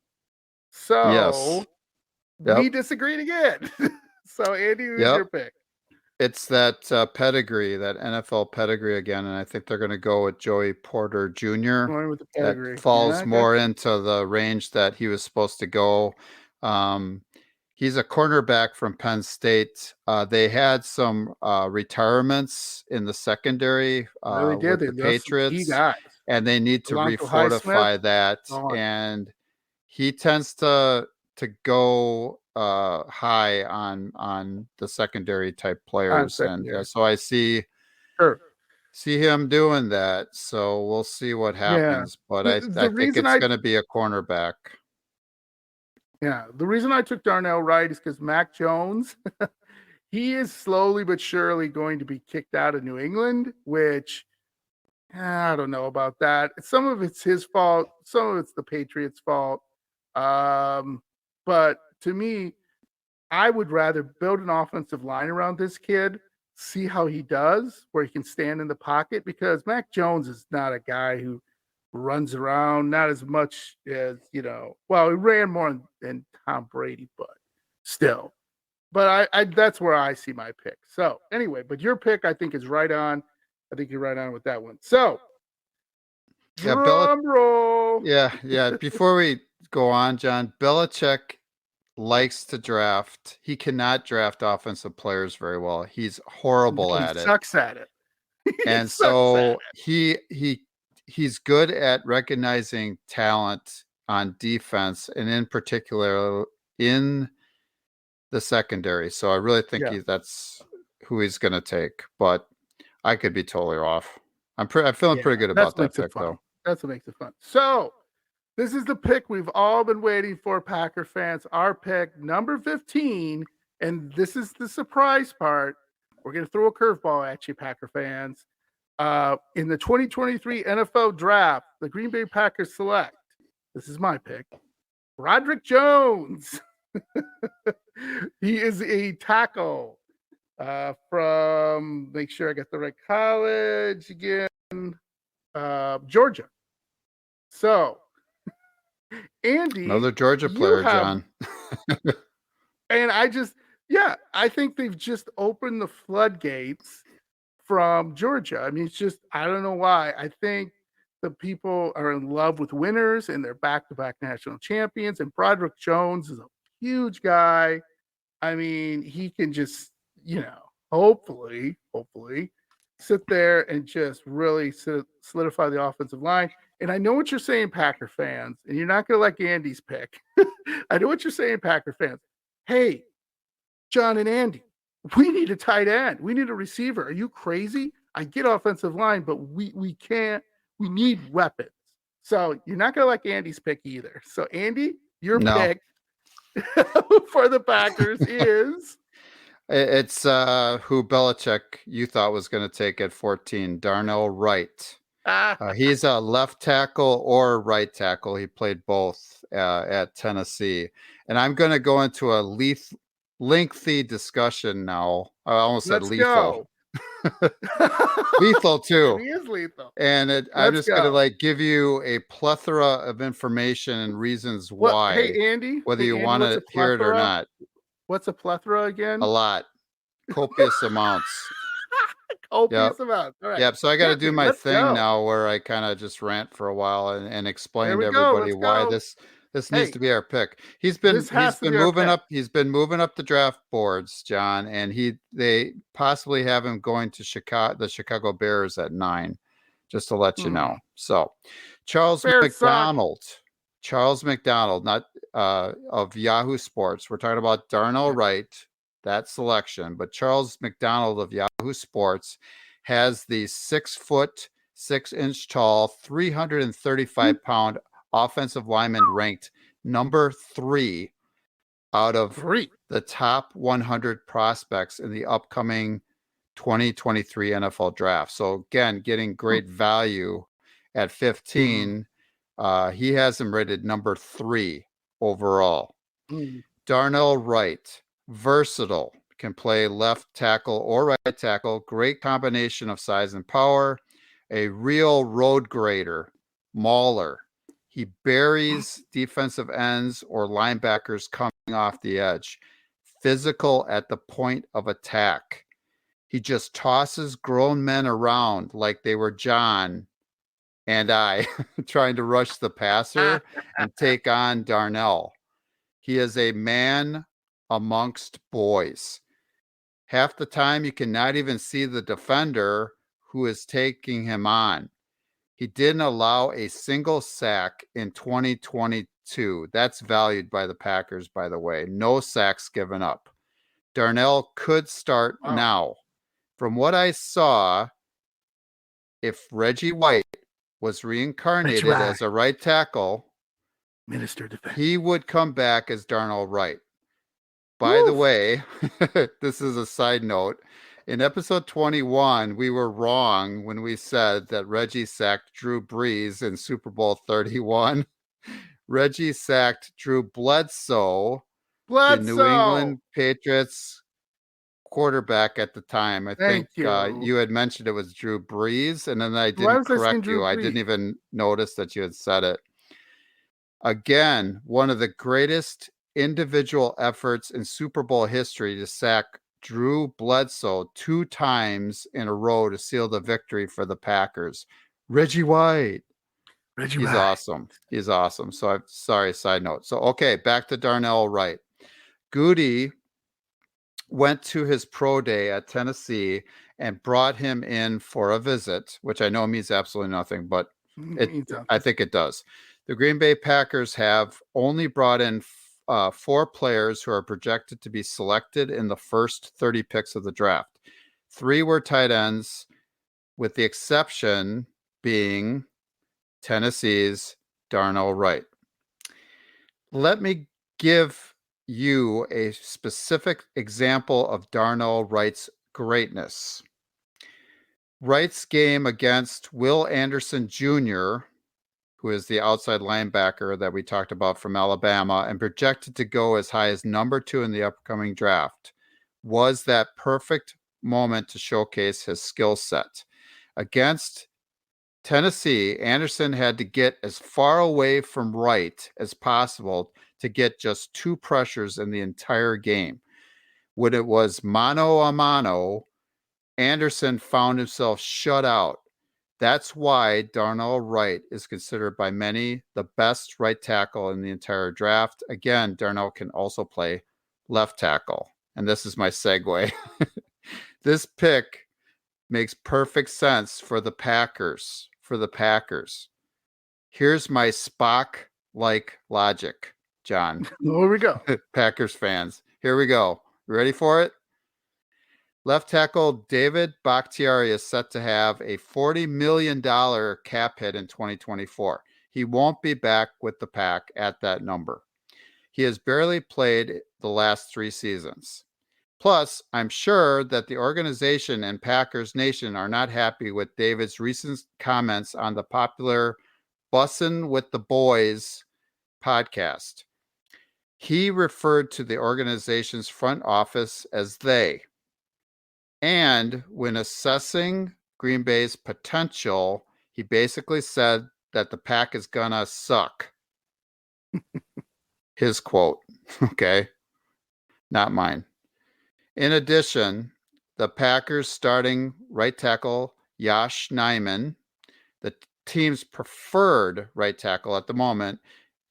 So yes. We disagreed again. So Andy, who's your pick? It's that pedigree, that NFL pedigree again, and I think they're going to go with Joey Porter Jr. Going with the pedigree. That falls more into the range that he was supposed to go. He's a cornerback from Penn State. They had some retirements in the secondary with the Patriots, and they need to refortify that. And he tends to go high on the secondary type players, and so I see him doing that. So we'll see what happens. But I think it's going to be a cornerback. Yeah, the reason I took Darnell Wright is because Mac Jones, he is slowly but surely going to be kicked out of New England, which I don't know about that. Some of it's his fault, some of it's the Patriots' fault. But to me, I would rather build an offensive line around this kid, see how he does, where he can stand in the pocket, because Mac Jones is not a guy who runs around, not as much as, he ran more than Tom Brady, but still. But I that's where I see my pick. So anyway, but your pick I think is right on. I think you're right on with that one. So drum roll. Yeah. Before we go on, John, Belichick likes to draft. He cannot draft offensive players very well. He's horrible at it. He sucks at it. And so he's good at recognizing talent on defense, and in particular in the secondary. So I really think that's who he's going to take, but I could be totally off. I'm feeling pretty good about that pick, though. That's what makes it fun. So this is the pick we've all been waiting for, Packer fans. Our pick, number 15, and this is the surprise part. We're going to throw a curveball at you, Packer fans. In the 2023 NFL Draft, the Green Bay Packers select, this is my pick, Roderick Jones. He is a tackle from, make sure I got the right college again, Georgia. So, Andy, another Georgia player, John. And I think they've just opened the floodgates from Georgia. I mean, it's just, I don't know why. I think the people are in love with winners and they're back-to-back national champions. And Broderick Jones is a huge guy. I mean, he can just, hopefully sit there and just really solidify the offensive line. And I know what you're saying, Packer fans, and you're not going to like Andy's pick. I know what you're saying, Packer fans. Hey, John and Andy, we need a tight end. We need a receiver. Are you crazy? I get offensive line, but we can't. We need weapons. So you're not going to like Andy's pick either. So, Andy, your pick for the Packers is... It's who Belichick you thought was going to take at 14, Darnell Wright. He's a left tackle or right tackle. He played both at Tennessee. And I'm going to go into a lengthy discussion now. I almost said lethal. Lethal too. He is lethal. And I'm just going to give you a plethora of information and reasons why. Hey, Andy. Whether you want to hear it or not. What's a plethora again? A lot. Copious amounts. Copious amounts. All right. Yep. So I got to do my thing now where I kind of just rant for a while and explain to everybody why this needs to be our pick. He's been moving up. He's been moving up the draft boards, John, and they possibly have him going to the Chicago Bears at 9, just to let you know. So Charles McDonald, not of Yahoo Sports. We're talking about Darnell Wright, that selection, but Charles McDonald of Yahoo Sports has the 6 foot, 6 inch tall, 335 pound offensive lineman ranked number 3 out of the top 100 prospects in the upcoming 2023 NFL draft. So again, getting great value at 15. He has him rated number 3 overall. Darnell Wright, versatile, can play left tackle or right tackle. Great combination of size and power. A real road grader, mauler. He buries defensive ends or linebackers coming off the edge. Physical at the point of attack. He just tosses grown men around like they were John and I trying to rush the passer and take on Darnell. He is a man amongst boys. Half the time you cannot even see the defender who is taking him on. He didn't allow a single sack in 2022. That's valued by the Packers, by the way. No sacks given up. Darnell could start now. From what I saw, if Reggie White was reincarnated as a right tackle, Minister Defense, he would come back as Darnell Wright. By the way, this is a side note. In episode 21, we were wrong when we said that Reggie sacked Drew Brees in Super Bowl 31. Reggie sacked Drew Bledsoe, the New England Patriots quarterback at the time. I think you had mentioned it was Drew Brees, and then I didn't correct you. I didn't even notice that you had said it. Again, one of the greatest individual efforts in Super Bowl history to sack Drew Bledsoe 2 times in a row to seal the victory for the Packers. Reggie White. He's awesome. He's awesome. So side note. So, okay, back to Darnell Wright. Goody went to his pro day at Tennessee and brought him in for a visit, which I know means absolutely nothing, but I think it does. The Green Bay Packers have only brought in 4 players who are projected to be selected in the first 30 picks of the draft. 3 were tight ends, with the exception being Tennessee's Darnell Wright. Let me give you a specific example of Darnell Wright's greatness. Wright's game against Will Anderson Jr., who is the outside linebacker that we talked about from Alabama and projected to go as high as number 2 in the upcoming draft, was that perfect moment to showcase his skill set. Against Tennessee, Anderson had to get as far away from Wright as possible to get just 2 pressures in the entire game. When it was mano a mano, Anderson found himself shut out That's why Darnell Wright is considered by many the best right tackle in the entire draft. Again, Darnell can also play left tackle. And this is my segue. This pick makes perfect sense for the Packers. Here's my Spock-like logic, John. Here we go. Packers fans. Here we go. You ready for it? Left tackle David Bakhtiari is set to have a $40 million cap hit in 2024. He won't be back with the Pack at that number. He has barely played the last 3 seasons. Plus, I'm sure that the organization and Packers Nation are not happy with David's recent comments on the popular Bussin' with the Boys podcast. He referred to the organization's front office as they. And when assessing Green Bay's potential, he basically said that the Pack is gonna suck. His quote, okay? Not mine. In addition, the Packers starting right tackle Yosh Nijman, the team's preferred right tackle at the moment,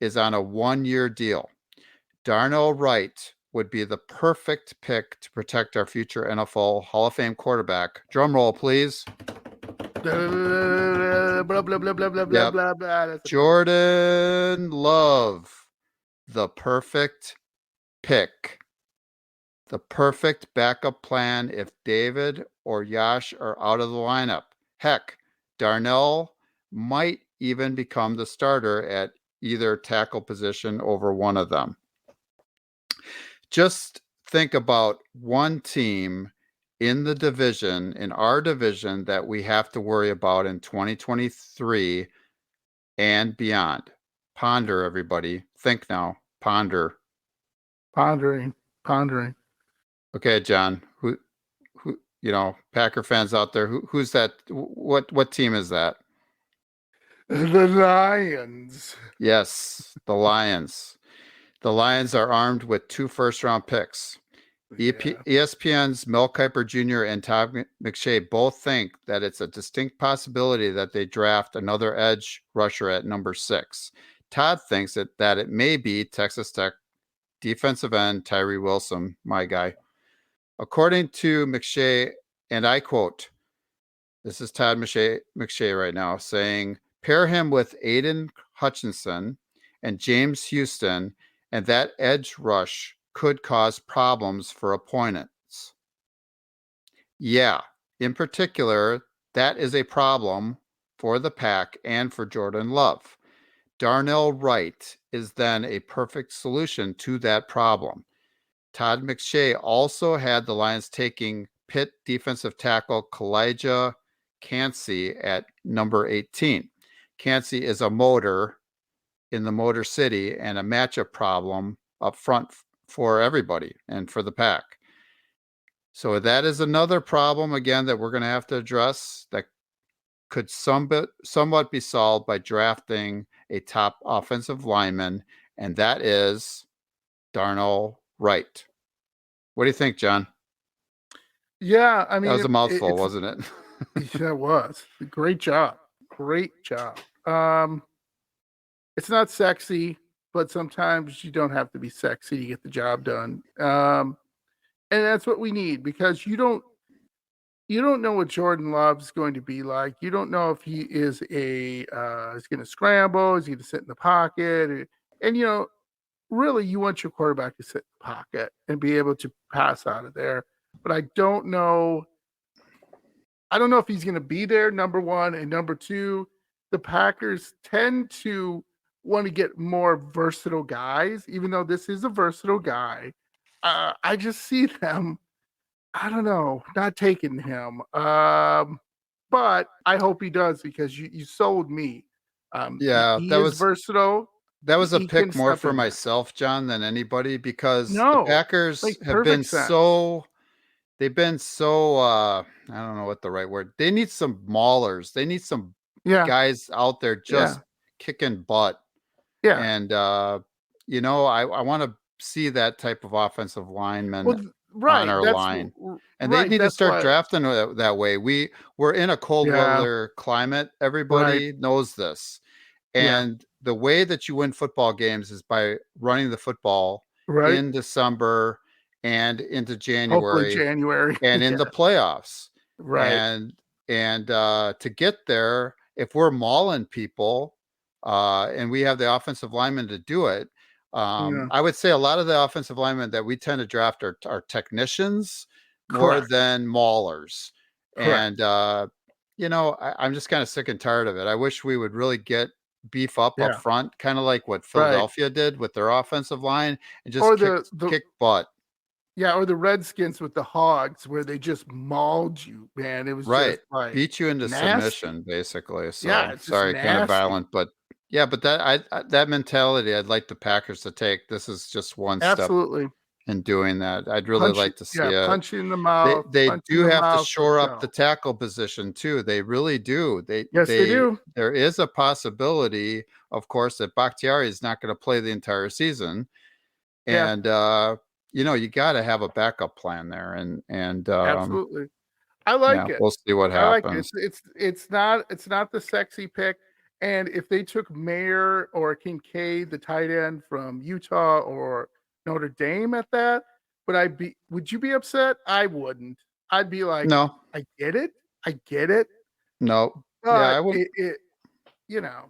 is on a 1-year deal. Darnell Wright would be the perfect pick to protect our future NFL Hall of Fame quarterback. Drum roll, please. Blah, blah, blah, blah, blah, Yep. blah, blah. Jordan Love, the perfect pick. The perfect backup plan if David or Yosh are out of the lineup. Heck, Darnell might even become the starter at either tackle position over one of them. Just think about one team in the division, in our division, that we have to worry about in 2023 and beyond. Ponder, everybody. Think now. Ponder. Pondering. Okay, John. Who? Packer fans out there. Who's that? What team is that? The Lions. Yes, the Lions. The Lions are armed with 2 first-round picks. ESPN's Mel Kiper Jr. and Todd McShay both think that it's a distinct possibility that they draft another edge rusher at number 6. Todd thinks that it may be Texas Tech defensive end Tyree Wilson, my guy. According to McShay, and I quote, this is Todd McShay right now, saying, pair him with Aiden Hutchinson and James Houston, and that edge rush could cause problems for opponents. Yeah, in particular, that is a problem for the Pack and for Jordan Love. Darnell Wright is then a perfect solution to that problem. Todd McShay also had the Lions taking Pitt defensive tackle Kalijah Cansey at number 18. Cansey is a motor in the Motor City and a matchup problem up front for everybody and for the Pack. So that is another problem, again, that we're going to have to address that could somewhat be solved by drafting a top offensive lineman, and that is Darnell Wright. What do you think, John? Yeah, I mean, that was a mouthful, wasn't it? Yeah, it was. Great job. It's not sexy, but sometimes you don't have to be sexy to get the job done. And that's what we need, because you don't know what Jordan Love's going to be like. You don't know if he is is going to scramble, is he going to sit in the pocket, and really you want your quarterback to sit in the pocket and be able to pass out of there. But I don't know if he's going to be there, number one, and number two, the Packers tend to want to get more versatile guys, even though this is a versatile guy. I just see them, I don't know, not taking him. But I hope he does, because you sold me. He is versatile. That was a pick more for myself, John, than anybody, because the Packers have been so. They've been so. I don't know what the right word. They need some maulers. They need some guys out there just kicking butt. Yeah, and I want to see that type of offensive lineman on our line. And they need to start drafting that way. We're in a cold weather climate. Everybody knows this. And the way that you win football games is by running the football in December and into January. Hopefully January. And in the playoffs. Right. And to get there, if we're mauling people and we have the offensive linemen to do it, I would say a lot of the offensive linemen that we tend to draft are technicians more than maulers. And, I'm just kind of sick and tired of it. I wish we would really beef up front, kind of like what Philadelphia did with their offensive line and just kick butt. Yeah, or the Redskins with the Hogs, where they just mauled you, man. It was just like beat you into submission, basically. So sorry, kind of violent, but but that mentality, I'd like the Packers to take. This is just one step in doing that. I'd really like to see it. Punch in the mouth. They do have to shore up the tackle position too. They really do. They do. There is a possibility, of course, that Bakhtiari is not going to play the entire season, and you got to have a backup plan there, and absolutely, I like it. We'll see what happens. I like it. It's not the sexy pick, and if they took Mayer or Kincaid, the tight end from Utah or Notre Dame at that, would you be upset? I wouldn't. I'd be like, no, I get it. No, I would. A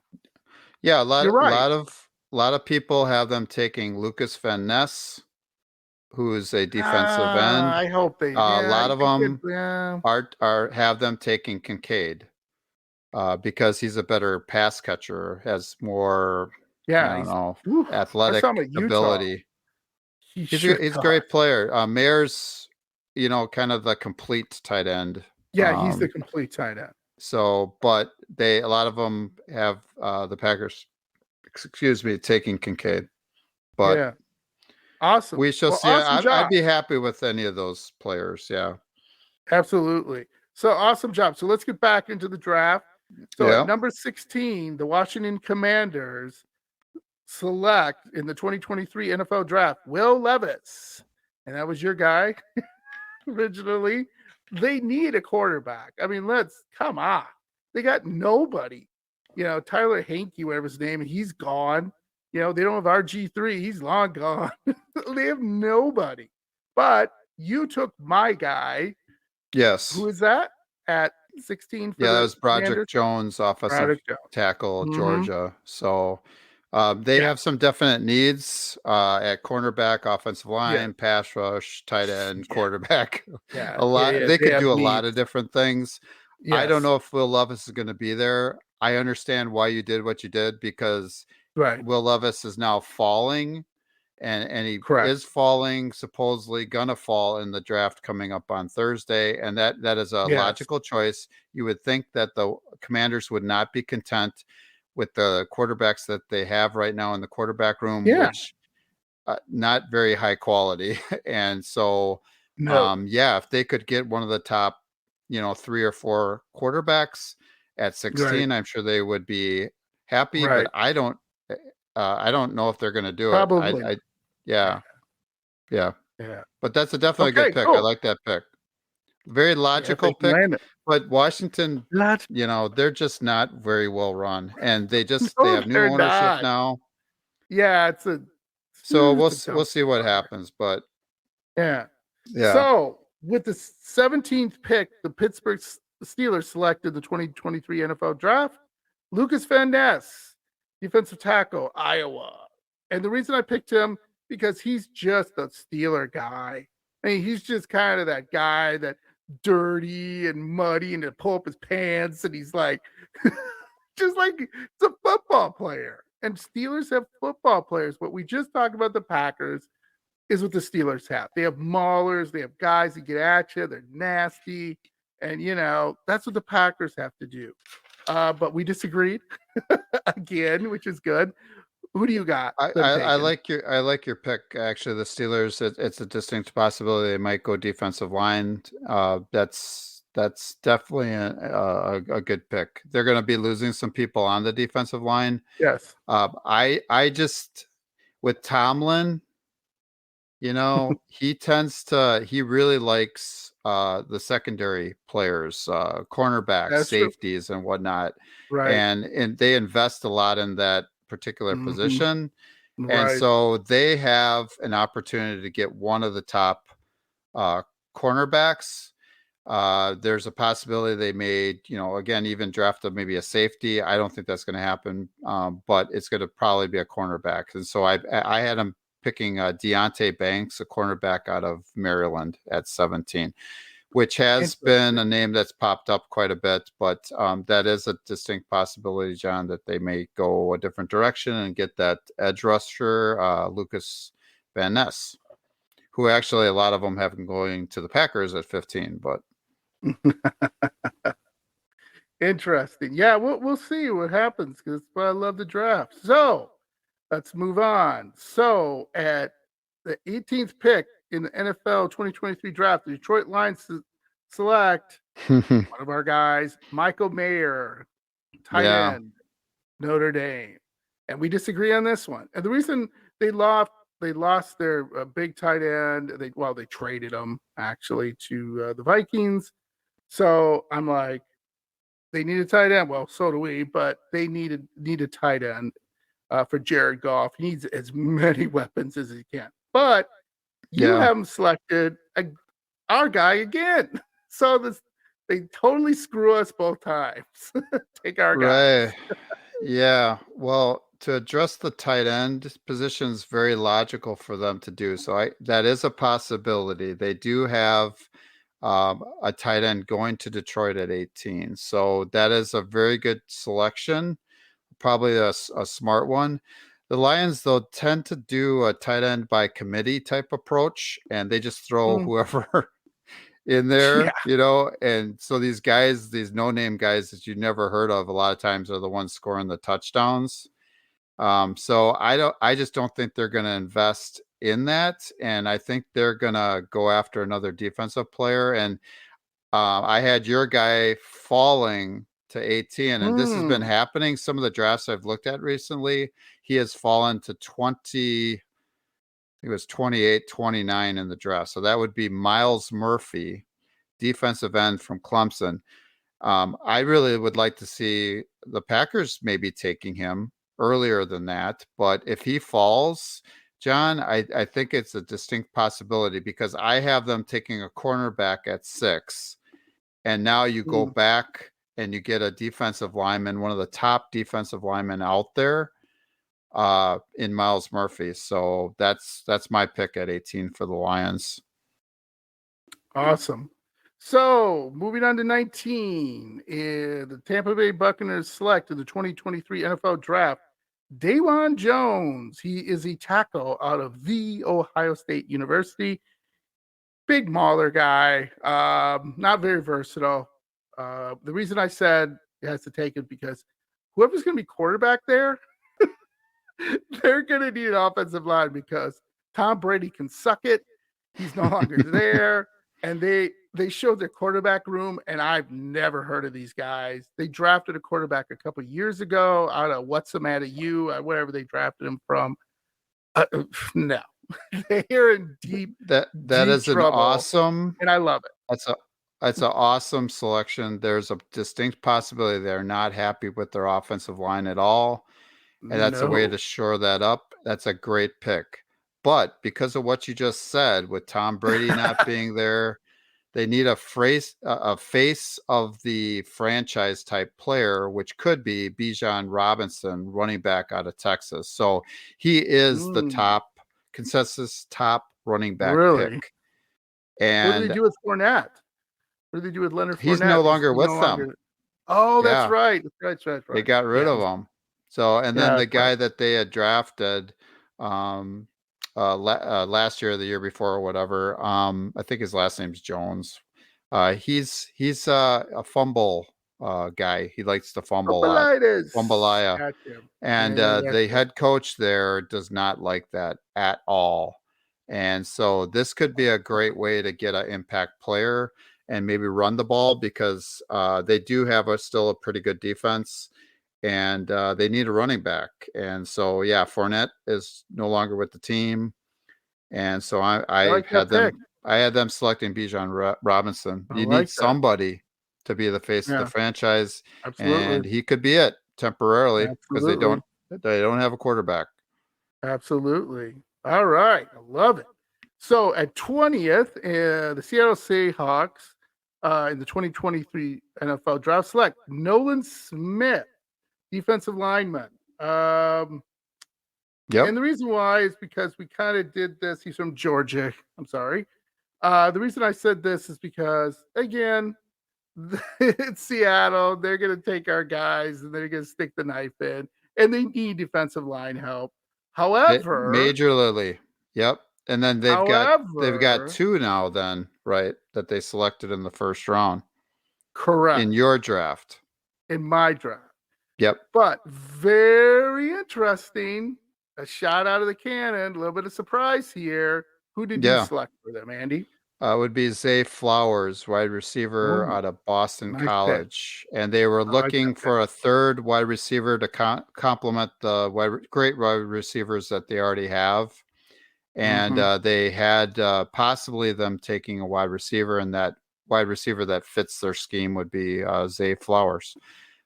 lot of people have them taking Lucas Van Ness, who is a defensive end. I hope they. A lot of them have them taking Kincaid because he's a better pass catcher, has more athletic ability. He's a great player. Mayer's, kind of the complete tight end. Yeah, he's the complete tight end. So, but a lot of them have the Packers, taking Kincaid. But awesome. We shall see. I'd be happy with any of those players. Yeah, absolutely. So awesome job. So let's get back into the draft. So at number 16, the Washington Commanders select in the 2023 NFL Draft Will Levis, and that was your guy originally. They need a quarterback. I mean, come on. They got nobody. Tyler Hanke, whatever his name, he's gone. They don't have RG3. He's long gone. They have nobody. But you took my guy. Yes. Who is that at 16? That was Broderick Jones, offensive tackle, Georgia. So they have some definite needs at cornerback, offensive line, pass rush, tight end, quarterback. A lot. They could do a lot of different things. Yes. I don't know if Will Levis is going to be there. I understand why you did what you did because Will Levis is now falling, and he is falling, supposedly gonna fall in the draft coming up on Thursday, and that is a logical choice. You would think that the Commanders would not be content with the quarterbacks that they have right now in the quarterback room, which not very high quality. And so, if they could get one of the top, 3 or 4 quarterbacks at 16, I'm sure they would be happy. But I don't know if they're going to do it. Yeah. But that's definitely a good pick. Cool. I like that pick. Very logical pick. But Washington, they're just not very well run, and they have new ownership now. Yeah, we'll see what happens. But yeah. So with the 17th pick, the Pittsburgh Steelers selected the 2023 NFL Draft Lucas Van Ness, defensive tackle, Iowa. And the reason I picked him because he's just a Steeler guy. I mean, he's just kind of that guy that dirty and muddy and to pull up his pants, and he's like just like it's a football player. And Steelers have football players. What we just talked about the Packers is what the Steelers have. They have maulers, they have guys that get at you, they're nasty, and that's what the Packers have to do. But we disagreed again, which is good. Who do you got? I like your pick. Actually, the Steelers. It's a distinct possibility they might go defensive line. That's definitely a good pick. They're going to be losing some people on the defensive line. Yes. I just with Tomlin, he really likes the secondary players, cornerbacks, That's true. safeties, and whatnot. Right. And they invest a lot in that particular position. And Right. so they have an opportunity to get one of the top cornerbacks. There's a possibility they may, again, even draft maybe a safety. I don't think that's going to happen, but it's going to probably be a cornerback. And so I had him picking Deontay Banks, a cornerback out of Maryland at 17, which has been a name that's popped up quite a bit. But that is a distinct possibility, John, that they may go a different direction and get that edge rusher, Lucas Van Ness, who actually a lot of them have been going to the Packers at 15, but. Interesting. Yeah, we'll see what happens because I love the draft. So let's move on. So at the 18th pick in the NFL 2023 draft, the Detroit Lions select one of our guys, Michael Mayer, tight end, Notre Dame. And we disagree on this one. And the reason they lost their big tight end, they traded him actually to the Vikings. So I'm like, they need a tight end. Well, so do we, but they need a tight end for Jared Goff. He needs as many weapons as he can. But you haven't selected our guy again. So they totally screw us both times. Take our guy. Right. Yeah. Well, to address the tight end position is very logical for them to do. So that is a possibility. They do have a tight end going to Detroit at 18. So that is a very good selection, probably a smart one. The Lions, though, tend to do a tight end by committee type approach, and they just throw whoever in there, and so these guys, these no-name guys that you never heard of, a lot of times are the ones scoring the touchdowns. So I just don't think they're going to invest in that. And I think they're going to go after another defensive player. And I had your guy falling to 18, and this has been happening. Some of the drafts I've looked at recently, he has fallen to 20. It was 28, 29 in the draft. So that would be Miles Murphy, defensive end from Clemson. I really would like to see the Packers maybe taking him earlier than that. But if he falls, John, I think it's a distinct possibility because I have them taking a cornerback at 6. And now you go back and you get a defensive lineman, one of the top defensive linemen out there in Miles Murphy. So that's my pick at 18 for the Lions. Awesome. So moving on to 19, the Tampa Bay Buccaneers select in the 2023 NFL Draft Dawan Jones. He is a tackle out of The Ohio State University. Big mauler guy, not very versatile. The reason I said it has to take it because whoever's going to be quarterback there, they're going to need an offensive line because Tom Brady can suck it. He's no longer there. And they showed their quarterback room, and I've never heard of these guys. They drafted a quarterback a couple of years ago out of wherever they drafted him from. No, they're in deep. That is trouble, an awesome, and I love it. That's an awesome selection. There's a distinct possibility they're not happy with their offensive line at all, and that's a way to shore that up. That's a great pick. But because of what you just said, with Tom Brady not being there, they need a face of the franchise type player, which could be Bijan Robinson, running back out of Texas. So he is the consensus top running back pick. And what do they do with Fournette? What do they do with Leonard Fournette? He's no longer with them. Oh, that's right. That's right. They got rid of him. So, and then the guy that they had drafted last year or the year before or whatever, I think his last name's Jones. He's a fumble guy. He likes to fumble a lot. Fumbleia. Gotcha. And the head coach there does not like that at all. And so this could be a great way to get an impact player and maybe run the ball because they do have still a pretty good defense. And they need a running back. And so, Fournette is no longer with the team. And so I like had that pick. I had them selecting Bijan Robinson. I You like need somebody to be the face of the franchise, absolutely. and he could be it temporarily because they Absolutely. don't have a quarterback. Absolutely. All right. I love it. So at 20th, the Seattle Seahawks in the 2023 NFL Draft select Nolan Smith, defensive lineman. Yep. And the reason why is because we kind of did this. He's from Georgia. I'm sorry. The reason I said this is because, again, it's Seattle. They're going to take our guys and they're going to stick the knife in, and they need defensive line help. However, majorly, yep. And then they've got two now, then, right, that they selected in the first round. Correct. In your draft. In my draft. Yep. But very interesting. A shot out of the cannon. A little bit of surprise here. Who did you select for them, Andy? Would be Zay Flowers, wide receiver out of Boston College. And they were looking for a third wide receiver to complement the great wide receivers that they already have. And they had possibly them taking a wide receiver, and that wide receiver that fits their scheme would be Zay Flowers.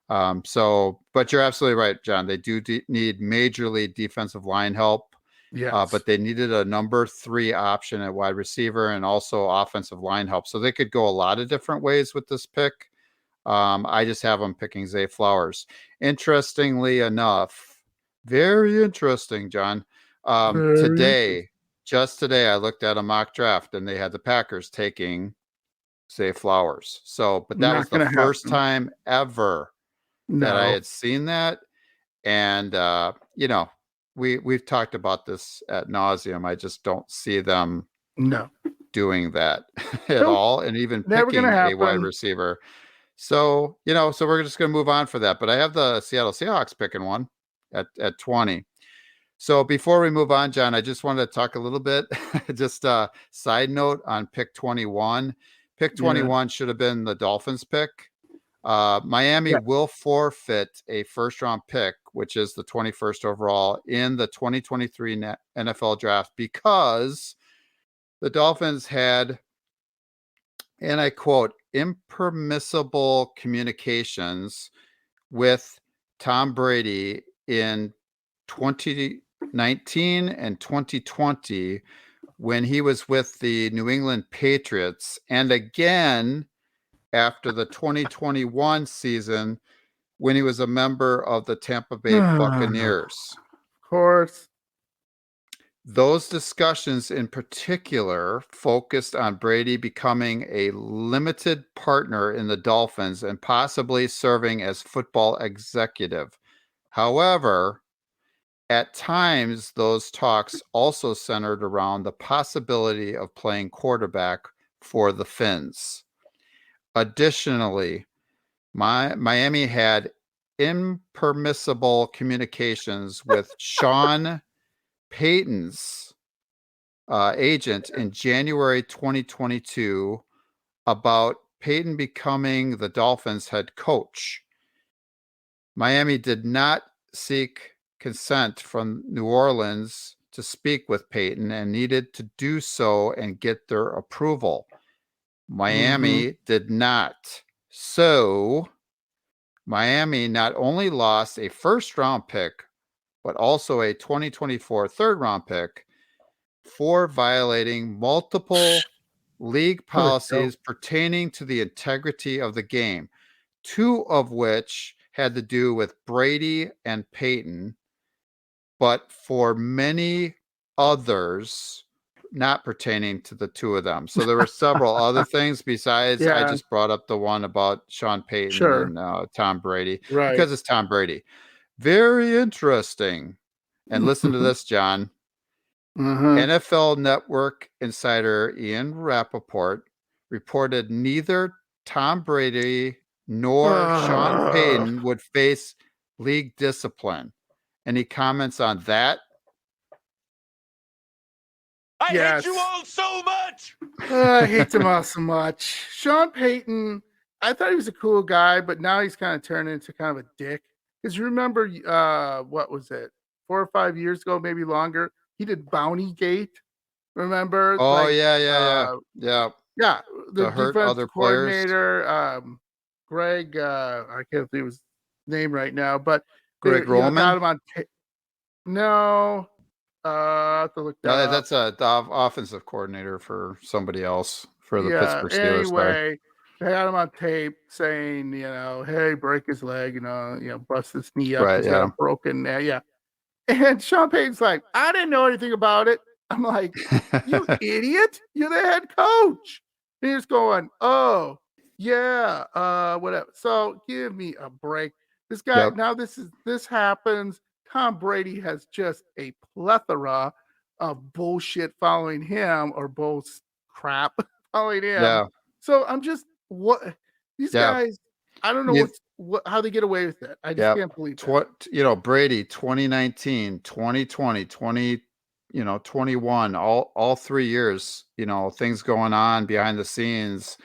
But you're absolutely right, John. They do need majorly defensive line help. Yes. But they needed a number 3 option at wide receiver and also offensive line help. So they could go a lot of different ways with this pick. I just have them picking Zay Flowers. Interestingly enough, very interesting, John. Just today, I looked at a mock draft and they had the Packers taking Zay Flowers. But that was the first time ever that I had seen that. And, we've talked about this ad nauseum. I just don't see them doing that at all, and even picking a wide receiver. So we're just going to move on for that. But I have the Seattle Seahawks picking one at 20. So before we move on, John, I just wanted to talk a little bit, just a side note on pick 21. Pick 21 should have been the Dolphins pick. Miami will forfeit a first-round pick, which is the 21st overall in the 2023 NFL draft, because the Dolphins had, and I quote, impermissible communications with Tom Brady in 2019 and 2020 when he was with the New England Patriots, and again after the 2021 season when he was a member of the Tampa Bay Buccaneers. Of course. Those discussions in particular focused on Brady becoming a limited partner in the Dolphins and possibly serving as football executive. However, at times, those talks also centered around the possibility of playing quarterback for the Fins. Additionally, Miami had impermissible communications with Sean Payton's agent in January 2022 about Payton becoming the Dolphins head coach. Miami did not seek consent from New Orleans to speak with Payton and needed to do so and get their approval. Miami did not. So Miami not only lost a first-round pick, but also a 2024 third-round pick for violating multiple league policies pertaining to the integrity of the game, 2 of which had to do with Brady and Payton, but for many others not pertaining to the 2 of them. So there were several other things besides I just brought up the one about Sean Payton and Tom Brady because it's Tom Brady. Very interesting. And listen to this, John. NFL Network insider Ian Rappaport reported neither Tom Brady nor Sean Payton would face league discipline. Any comments on that? I hate you all so much. I hate them all so much. Sean Payton, I thought he was a cool guy, but now he's kind of turned into kind of a dick. Because you remember, what was it, 4 or 5 years ago, maybe longer, he did Bounty Gate Remember? Oh, Like, yeah. yeah, the To hurt defense other players. coordinator, Greg, I can't think of his name right now, but they, Greg Roman? got him on tape. No, I have to look that up. That's the offensive coordinator for somebody else for the Yeah, Pittsburgh Steelers. Sorry. anyway, they had him on tape saying, hey, break his leg, bust his knee up. Right, He's got a broken neck. Yeah. And Sean Payton's like, I didn't know anything about it. I'm like, you idiot. You're the head coach. And he's going, oh, yeah, whatever. So give me a break. This guy, now this happens. Tom Brady has just a plethora of bullshit following him, or bull crap following him. Yeah. So I'm just, these guys, I don't know how they get away with it. I just can't believe it. Brady, 2019, 2020, 21, all 3 years, things going on behind the scenes,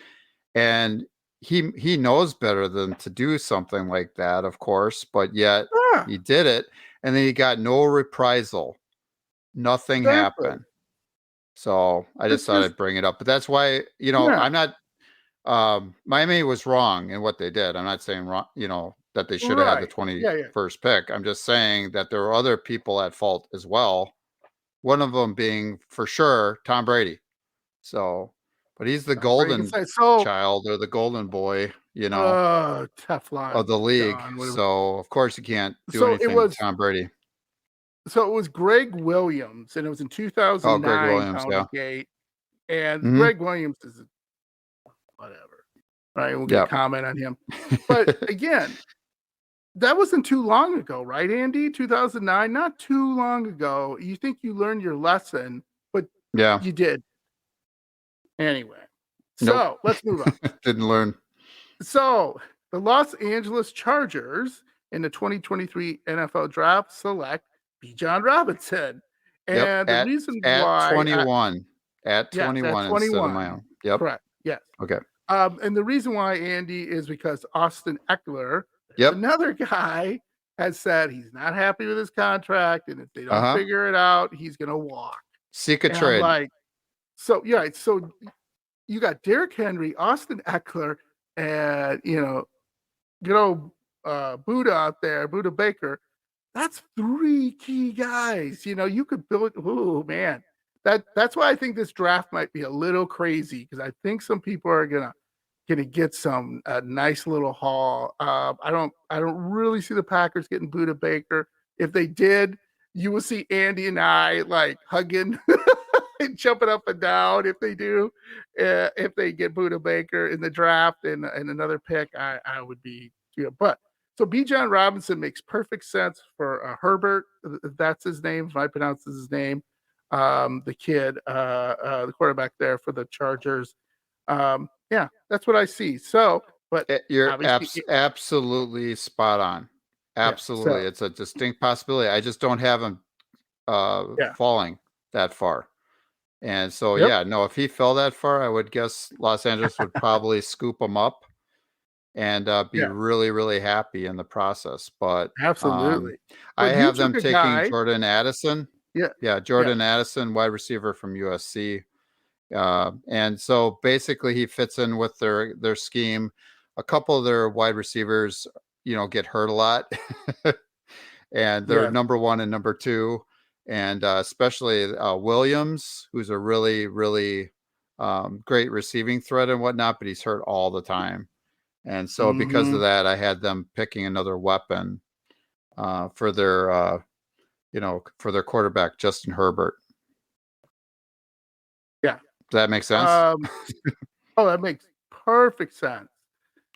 and he knows better than to do something like that, of course, but yet he did it, and then he got no reprisal. Nothing happened. So I just thought I'd bring it up, but that's why, I'm not, Miami was wrong in what they did. I'm not saying wrong, that they should have had the 21st pick. I'm just saying that there were other people at fault as well. One of them being for sure Tom Brady. So, but he's the golden child, or the golden boy, Teflon of the league. So of course you can't do anything with Tom Brady. So it was Greg Williams, and it was in 2009. Greg Williams, Gate, and Greg Williams is whatever, right? We'll get a comment on him. But again, that wasn't too long ago, right, Andy? 2009, not too long ago. You think you learned your lesson, but you did. Anyway, so let's move on. Didn't learn. So the Los Angeles Chargers in the 2023 NFL Draft select Bijan Robinson. And the reason why... At 21 instead of my own. Yep. Correct. Yes. Okay. And the reason why, Andy, is because Austin Eckler, another guy, has said he's not happy with his contract, and if they don't figure it out, he's going to walk. Seek a trade. So you got Derrick Henry, Austin Eckler, and, good old Buddha out there, Buddha Baker. That's 3 key guys. You could build. Oh man, that's why I think this draft might be a little crazy, because I think some people are gonna get some nice little haul. I don't really see the Packers getting Buddha Baker. If they did, you will see Andy and I like hugging and jumping up and down. If they do, if they get Buddha Baker in the draft and another pick, I would be. But so Bijan Robinson makes perfect sense for Herbert. That's his name. If I pronounce his name, the kid, the quarterback there for the Chargers. That's what I see. So, but you're absolutely spot on. Absolutely, it's a distinct possibility. I just don't have him falling that far. And so, if he fell that far, I would guess Los Angeles would probably scoop him up and be really, really happy in the process. But absolutely, I have them taking Jordan Addison. Jordan Addison, wide receiver from USC. And so basically he fits in with their scheme. A couple of their wide receivers, get hurt a lot. And they're number 1 and number 2. And especially Williams, who's a really, really great receiving threat and whatnot, but he's hurt all the time. And so because of that, I had them picking another weapon for their quarterback, Justin Herbert. Yeah. Does that make sense? That makes perfect sense.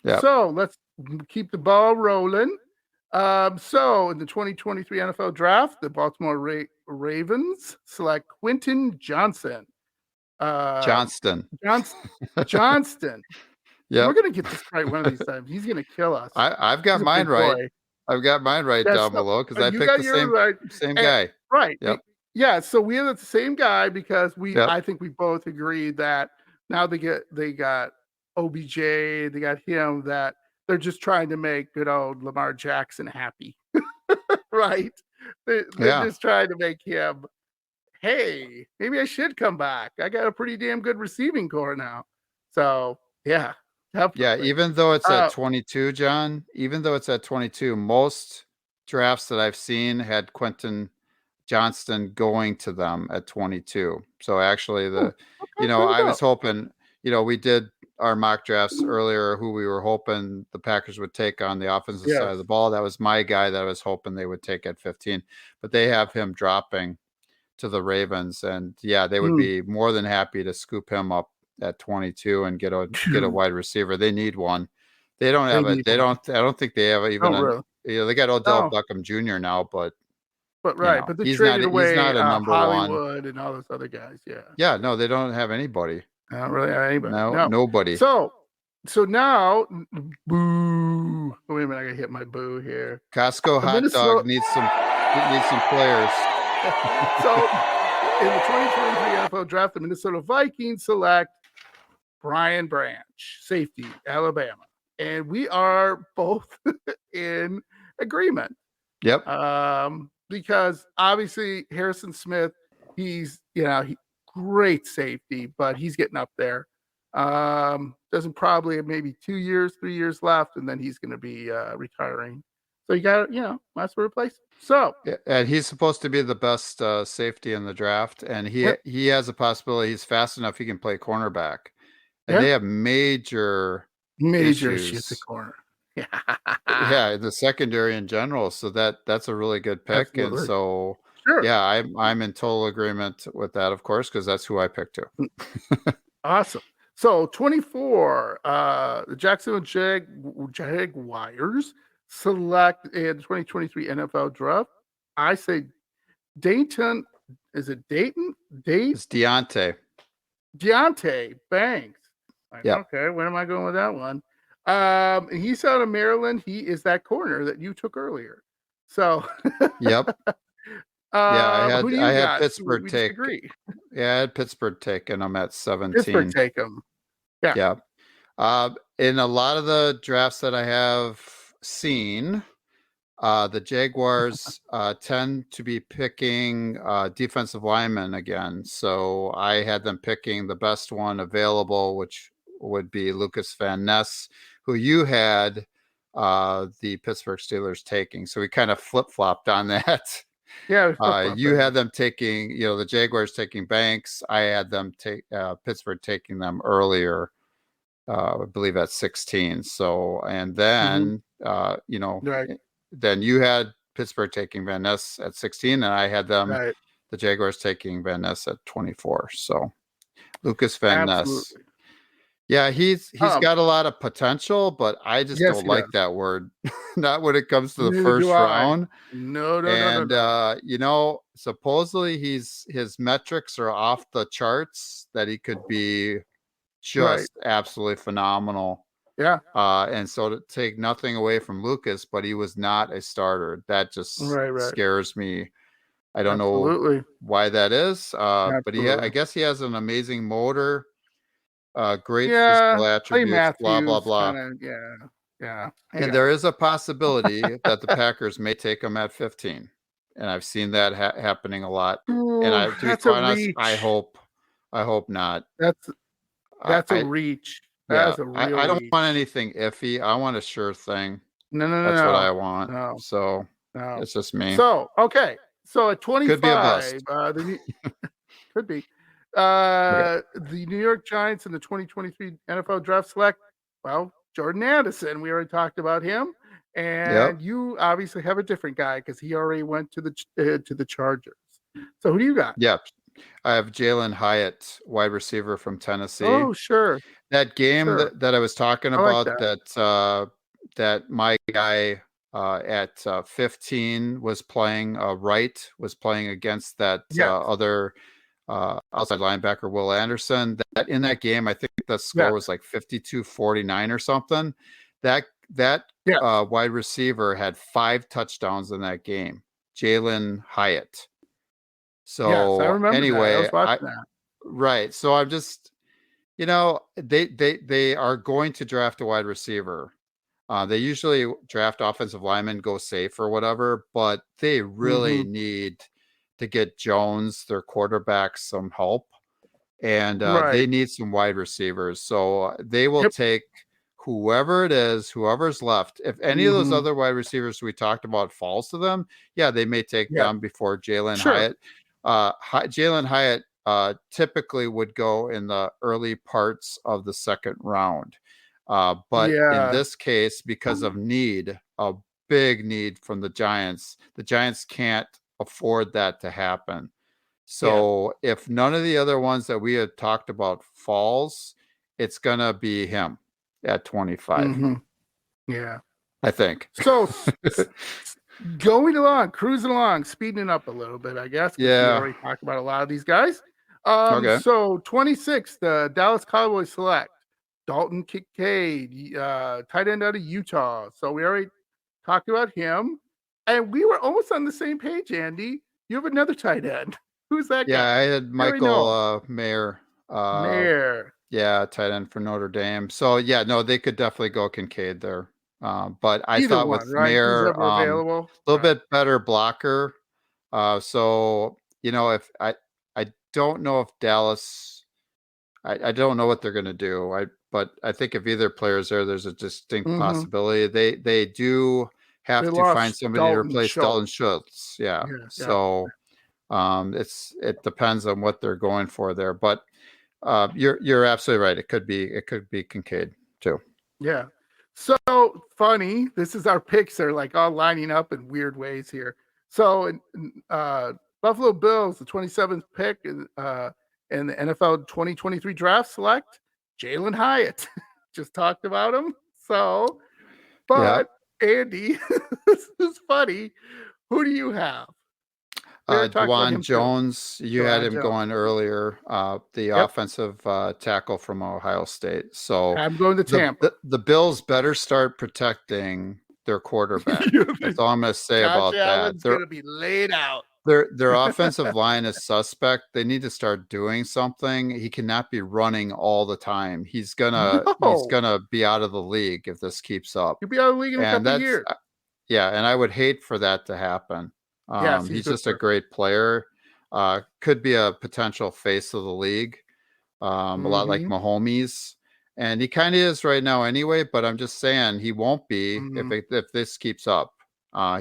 Yeah. So let's keep the ball rolling. So in the 2023 NFL Draft, the Baltimore Ravens select Quentin Johnston. Johnston. Yeah, we're gonna get this right one of these times. He's gonna kill us. I've got mine right. Boy. I've got mine right down below because I picked the same guy. Right. Yep. Yeah. So we have the same guy because I think we both agree that now they got OBJ, they got him, that they're just trying to make good old Lamar Jackson happy. Right. They're just trying to make him hey, maybe I should come back. I got a pretty damn good receiving core now. So yeah, definitely. Yeah, even though it's at 22, John, even though it's at 22, most drafts that I've seen had Quentin Johnston going to them at 22. So actually I was hoping, we did our mock drafts earlier, who we were hoping the Packers would take on the offensive side of the ball. That was my guy that I was hoping they would take at 15, but they have him dropping to the Ravens, and they would be more than happy to scoop him up at 22 and get a wide receiver. They need one. They don't have I don't think they have even they got Odell Beckham Jr. now, but but they traded away Hollywood and all those other guys. Yeah, no, they don't have anybody. I don't really have anybody. No, nobody. So now, boo. Wait a minute, I gotta hit my boo here. Costco hot dog needs some players. So in the 2023 NFL draft, the Minnesota Vikings select Brian Branch, safety, Alabama, and we are both in agreement. Yep. Because obviously Harrison Smith, he's great safety, but he's getting up there. Doesn't probably have maybe 2 years, 3 years left, and then he's going to be retiring. So you got might as well replace him. So and he's supposed to be the best safety in the draft, and he has a possibility. He's fast enough; he can play cornerback. And they have major issues at corner. Yeah, the secondary in general. So that's a really good pick. Absolutely. And so I'm in total agreement with that, of course, because that's who I picked too. Awesome. So 24, the Jacksonville Jaguars select in the 2023 NFL draft. I say Dayton. Is it Dayton? It's Deontay Banks. Okay, where am I going with that one? He's out of Maryland. He is that corner that you took earlier. So yep. I had Pittsburgh take. Yeah, I had Pittsburgh take, and I'm at 17. Pittsburgh take him. Yeah. In a lot of the drafts that I have seen, the Jaguars tend to be picking defensive linemen again. So I had them picking the best one available, which would be Lucas Van Ness, who you had the Pittsburgh Steelers taking. So we kind of flip-flopped on that. Yeah. You had them taking, the Jaguars taking Banks. I had them take Pittsburgh taking them earlier, I believe at 16. So, and then, then you had Pittsburgh taking Van Ness at 16, and I had them, the Jaguars taking Van Ness at 24. So Lucas Van Ness. Yeah, he's got a lot of potential, but I just don't like that word. Not when it comes to the first round. No. Supposedly his metrics are off the charts, that he could be just absolutely phenomenal. Yeah. And so to take nothing away from Lucas, but he was not a starter. That just scares me. I don't know why that is. But I guess he has an amazing motor. Great physical attributes, blah, blah, blah. Yeah. And there is a possibility that the Packers may take him at 15. And I've seen that happening a lot. And to be quite honest, I hope not. That's a reach. That's a real I don't reach. want anything iffy. I want a sure thing. No. That's what I want. No. So it's just me. So, okay. So at 25, could be a bust. Could be. The New York Giants in the 2023 NFL draft select, Jordan Addison. We already talked about him, and you obviously have a different guy because he already went to the Chargers. So who do you got? Yep, I have Jalen Hyatt, wide receiver from Tennessee. Oh, sure. That game that I was talking about, that my guy at 15 was playing was playing against that other outside linebacker Will Anderson. That in that game, I think the score was like 52-49 or something. That wide receiver had 5 touchdowns in that game. Jalen Hyatt. So I remember anyway, that. I was watching that. Right. So I'm just, they are going to draft a wide receiver. They usually draft offensive linemen, go safe or whatever, but they really need to get Jones, their quarterback, some help. And they need some wide receivers. So they will take whoever it is, whoever's left. If any of those other wide receivers we talked about falls to them, they may take them before Jalen Hyatt. Jalen Hyatt typically would go in the early parts of the second round. But in this case, because of need, a big need from the Giants can't afford that to happen. So if none of the other ones that we had talked about falls, it's going to be him at 25. Yeah. I think. So cruising along, speeding up a little bit, I guess. We already talked about a lot of these guys. So 26, the Dallas Cowboys select Dalton Kincaid, tight end out of Utah. So we already talked about him. And we were almost on the same page, Andy. You have another tight end. Who's that guy? Yeah, I had Michael Mayer. Mayer. Yeah, tight end for Notre Dame. So, they could definitely go Kincaid there. But I thought with Mayer, a little bit better blocker. So, if I don't know if Dallas, I don't know what they're going to do. But I think if either player's there's a distinct possibility. They do have to find somebody to replace Dalton Schultz. Yeah. So. It depends on what they're going for there, but you're absolutely right. It could be Kincaid too. Yeah. So funny. This is our picks. They're like all lining up in weird ways here. So Buffalo Bills, the 27th pick in the NFL 2023 draft, select Jalen Hyatt. Just talked about him. So, but Andy, this is funny. Who do you have? Dwan Jones, you had him going earlier, the offensive tackle from Ohio State. So I'm going to Tampa. The Bills better start protecting their quarterback. That's all I'm going to say about that. They're going to be laid out. Their offensive line is suspect. They need to start doing something. He cannot be running all the time. He's gonna be out of the league if this keeps up. He'll be out of the league in a couple of years. Yeah, and I would hate for that to happen. He's just a great player. Could be a potential face of the league. A lot like Mahomes. And he kind of is right now anyway, but I'm just saying he won't be if this keeps up.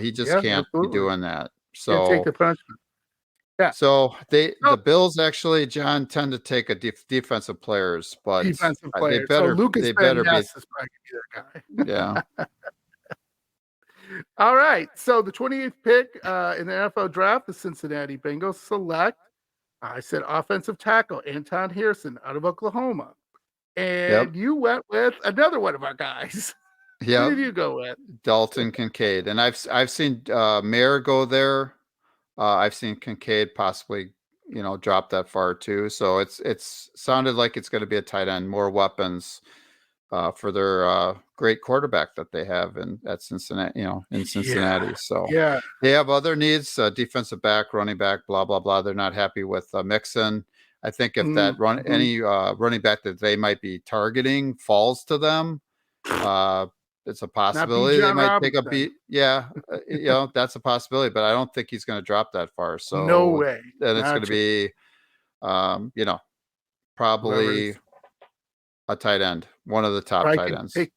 He just can't be doing that. So take the punishment. Yeah. So the Bills actually, John, tend to take a defensive players, but they better be their guy. Yeah. All right. So the 28th pick in the NFL draft, the Cincinnati Bengals select. I said offensive tackle Anton Harrison out of Oklahoma, and you went with another one of our guys. Yeah. Who did you go with? Dalton Kincaid, and I've seen Mayer go there. I've seen Kincaid possibly, drop that far too. So it's sounded like it's going to be a tight end, more weapons for their great quarterback that they have at Cincinnati. In Cincinnati. So they have other needs: defensive back, running back, blah blah blah. They're not happy with Mixon. I think if that any running back that they might be targeting falls to them. It's a possibility they might take a beat. Yeah, that's a possibility, but I don't think he's going to drop that far. So no way. Then it's going to be, probably a tight end, one of the top tight ends. Take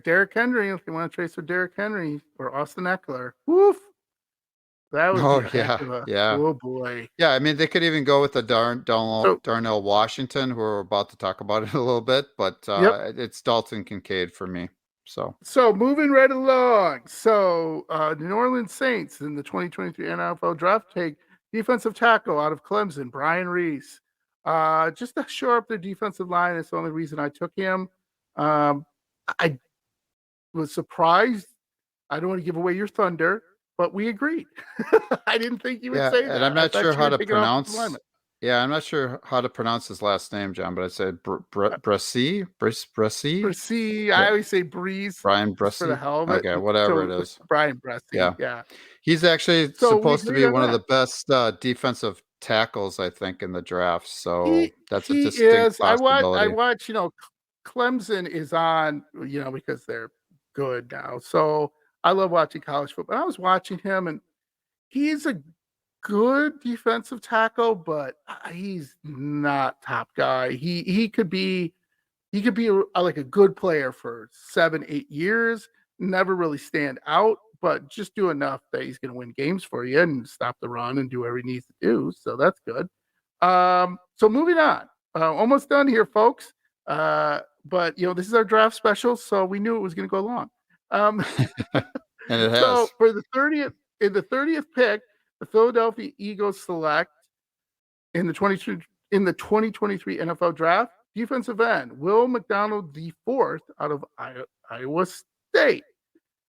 Derrick Henry if you want to trace for Derrick Henry or Austin Eckler. Woof. That would be oh boy. Yeah, I mean they could even go with the Darnell Washington, who we're about to talk about in a little bit, but it's Dalton Kincaid for me. So moving right along. So the New Orleans Saints in the 2023 NFL draft take defensive tackle out of Clemson, Brian Reese. Just to shore up their defensive line. That's the only reason I took him. I was surprised. I don't want to give away your thunder, but we agreed. I didn't think you would say that. And I'm not sure how to pronounce. Yeah, I'm not sure how to pronounce his last name, John, but I said Bressy. Bressy. I always say Breeze. Brian Bressy. For the helmet. Okay, whatever it is. Brian Bressy. Yeah. He's actually supposed to be one of the best defensive tackles, I think, in the draft. So that's a distinct possibility. I watch, Clemson is on, because they're good now. So I love watching college football. I was watching him, and he's a good defensive tackle, but he's not top guy. He could be like a good player for 7-8 years, never really stand out, but just do enough that he's going to win games for you and stop the run and do whatever he needs to do. So that's good. So moving on, almost done here, folks. But this is our draft special, so we knew it was going to go long. And it has. So for the 30th pick, the Philadelphia Eagles select in the 2023 NFL Draft defensive end Will McDonald IV out of Iowa State.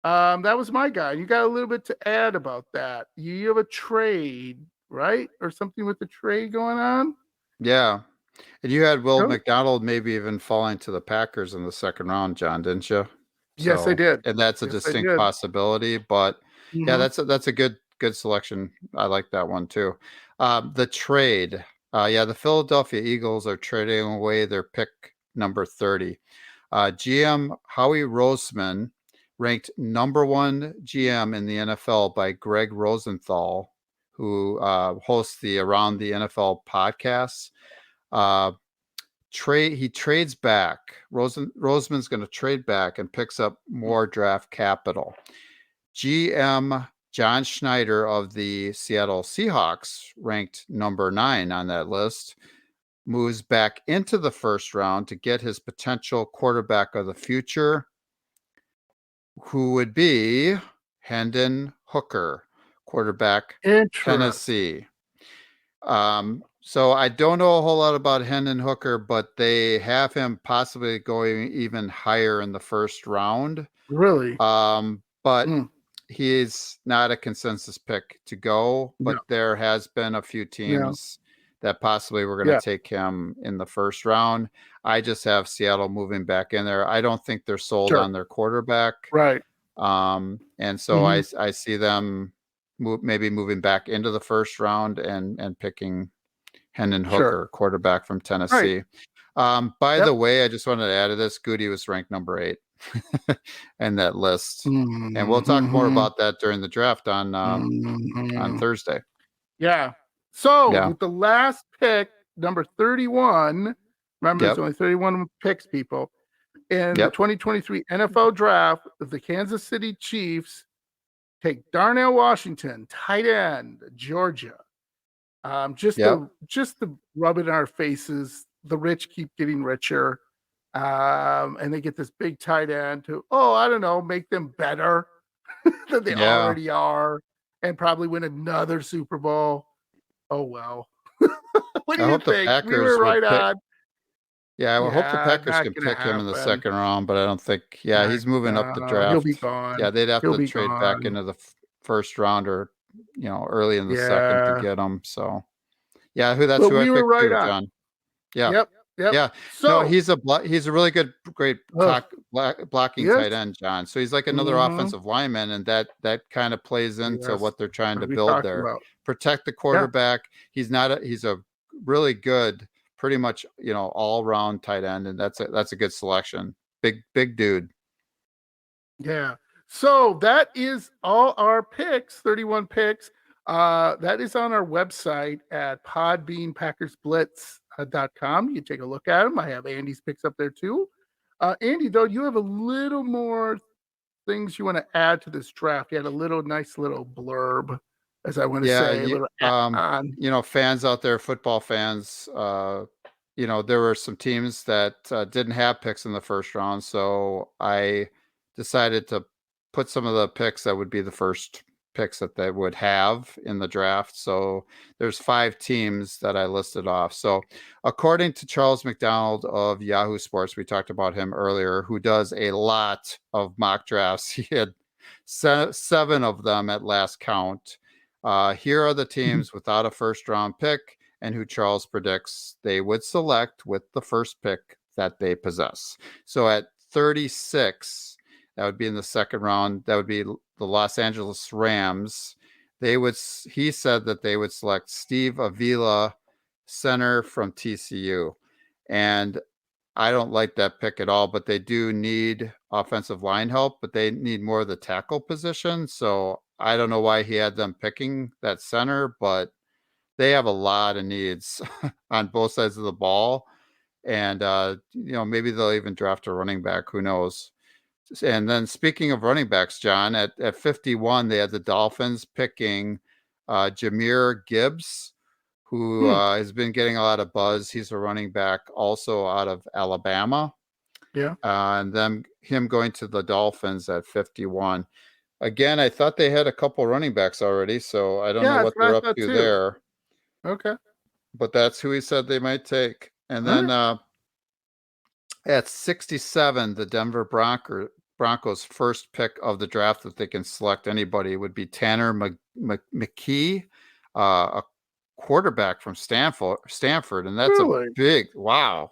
That was my guy. You got a little bit to add about that. You have a trade, right, or something with the trade going on? Yeah. And you had Will McDonald maybe even falling to the Packers in the second round, John, didn't you? Yes, I did. And that's a distinct possibility. But yeah, that's a good selection. I like that one too. The trade. The Philadelphia Eagles are trading away their pick number 30. GM Howie Roseman, ranked number 1 GM in the NFL by Greg Rosenthal, who hosts the Around the NFL podcasts. He trades back. Roseman's going to trade back and picks up more draft capital. GM John Schneider of the Seattle Seahawks, ranked number 9 on that list, moves back into the first round to get his potential quarterback of the future, who would be Hendon Hooker, quarterback, Tennessee. So I don't know a whole lot about Hendon Hooker, but they have him possibly going even higher in the first round. Really? But he's not a consensus pick to go, but there has been a few teams that possibly were going to take him in the first round. I just have Seattle moving back in there. I don't think they're sold on their quarterback. Right. And so I see them maybe moving back into the first round and picking Hendon Hooker, quarterback from Tennessee. Right. By the way, I just wanted to add to this, Goody was ranked number 8 in that list. And we'll talk more about that during the draft on Thursday. Yeah. So with the last pick, number 31, remember there's only 31 picks, people. In the 2023 NFL Draft, the Kansas City Chiefs take Darnell Washington, tight end, Georgia. Just to rub it in our faces, the rich keep getting richer. And they get this big tight end to, make them better than they already are and probably win another Super Bowl. Oh, well. What do you think? We were right on. Yeah, I hope the Packers can pick him in the second round, but I don't think, he's moving up the draft. He'll be gone. Yeah, they'd have to trade back into the first round or, early in the second to get him. So, that's who I picked too, John. Yeah. Yep. Yeah. So he's a really great blocking tight end, John. So he's like another offensive lineman, and that kind of plays into what they're trying to build there. Protect the quarterback. He's a really good, pretty much, all round tight end, and that's a good selection. Big dude. Yeah. So that is all our picks, 31 picks. That is on our website at podbeanpackersblitz.com. You can take a look at them. I have Andy's picks up there too. Andy, though, you have a little more things you want to add to this draft. You had a nice little blurb, as I want to say. Fans out there, football fans, there were some teams that didn't have picks in the first round. So I decided to put some of the picks that would be the first picks that they would have in the draft. So there's 5 teams that I listed off. So according to Charles McDonald of Yahoo Sports, we talked about him earlier, who does a lot of mock drafts. He had 7 of them at last count. Here are the teams without a first round pick and who Charles predicts they would select with the first pick that they possess. So at 36, that would be in the second round. That would be the Los Angeles Rams. He said that they would select Steve Avila, center from TCU. And I don't like that pick at all, but they do need offensive line help, but they need more of the tackle position. So I don't know why he had them picking that center, but they have a lot of needs on both sides of the ball. And, maybe they'll even draft a running back. Who knows? And then speaking of running backs, John, at 51, they had the Dolphins picking Jahmyr Gibbs, who has been getting a lot of buzz. He's a running back also out of Alabama. Yeah. And then him going to the Dolphins at 51. Again, I thought they had a couple running backs already, so I don't know what they're up to there. Okay. But that's who he said they might take. And then at 67, the Denver Broncos' first pick of the draft that they can select anybody would be Tanner McKee, a quarterback from Stanford, and that's a big wow.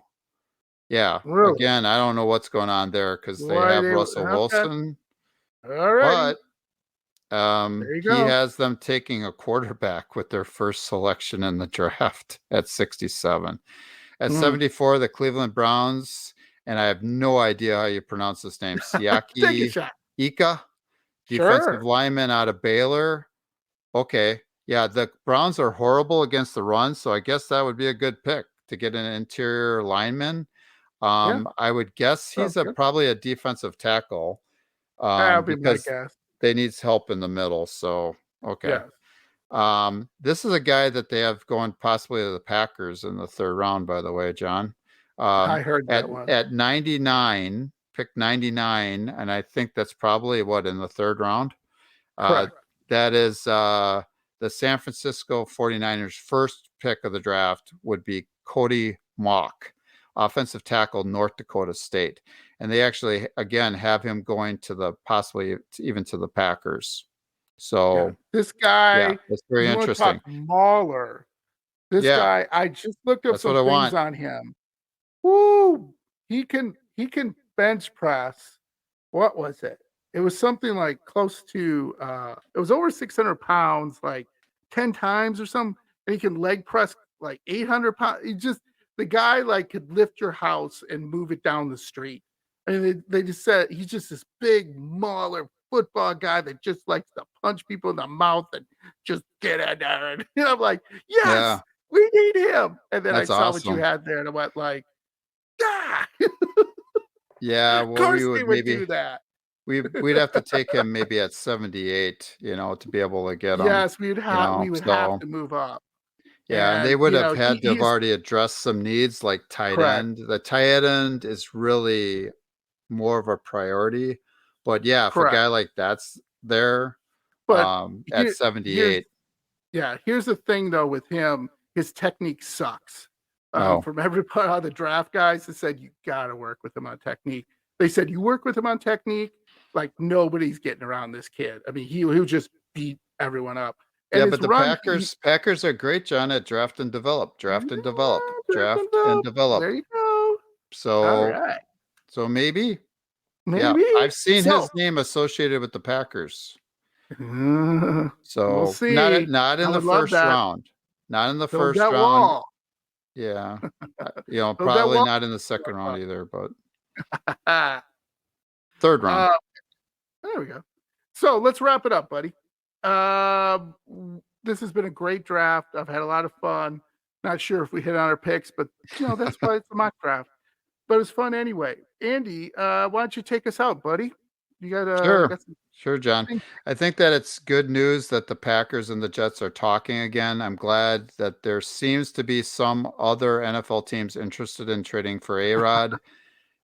Yeah. Really? Again, I don't know what's going on there because they have Russell Wilson. All right. But he has them taking a quarterback with their first selection in the draft at 67. At 74, the Cleveland Browns, and I have no idea how you pronounce this name, Siaki Ika, defensive lineman out of Baylor. Okay. Yeah, the Browns are horrible against the run, so I guess that would be a good pick to get an interior lineman. I would guess he's probably a defensive tackle because they need help in the middle. So, okay. Yeah. This is a guy that they have going possibly to the Packers in the third round, by the way, John. I heard that one. At 99, pick 99, and I think that's probably in the third round. That is the San Francisco 49ers' first pick of the draft would be Cody Mock, offensive tackle, North Dakota State. And they actually, again, have him going to possibly even to the Packers. So this guy, it's very interesting. Mauler. This guy, I just looked up some things on him. Woo! He can bench press. What was it? It was something like close to it was over 600 pounds, like 10 times or something. And he can leg press like 800 pounds. The guy like could lift your house and move it down the street. I mean, they just said he's just this big mauler football guy that just likes to punch people in the mouth and just get in there. And I'm like, yes, we need him. And then I saw what you had there, and I went like, yeah, well, of course we would do that. We'd have to take him maybe at 78, to be able to get him. Yes, we would have to move up. Yeah, and they would have had to have already addressed some needs like tight end. The tight end is really more of a priority. But yeah, if a guy like that's there, at 78. Here's the thing though with him, his technique sucks. From every part of the draft guys that said you gotta work with him on technique. They said you work with him on technique, like nobody's getting around this kid. I mean, he'll just beat everyone up. And but the Packers are great, John, at draft and develop. There you go. So maybe. Yeah, I've seen his name associated with the Packers. So we'll see. Not in the first round. Not in the first round. Yeah. Probably not in the second round either, but third round. There we go. So let's wrap it up, buddy. This has been a great draft. I've had a lot of fun. Not sure if we hit on our picks, but that's why it's a mock draft. But it was fun anyway. Andy, why don't you take us out, buddy? You got Sure, John. I think that it's good news that the Packers and the Jets are talking again. I'm glad that there seems to be some other NFL teams interested in trading for A-Rod.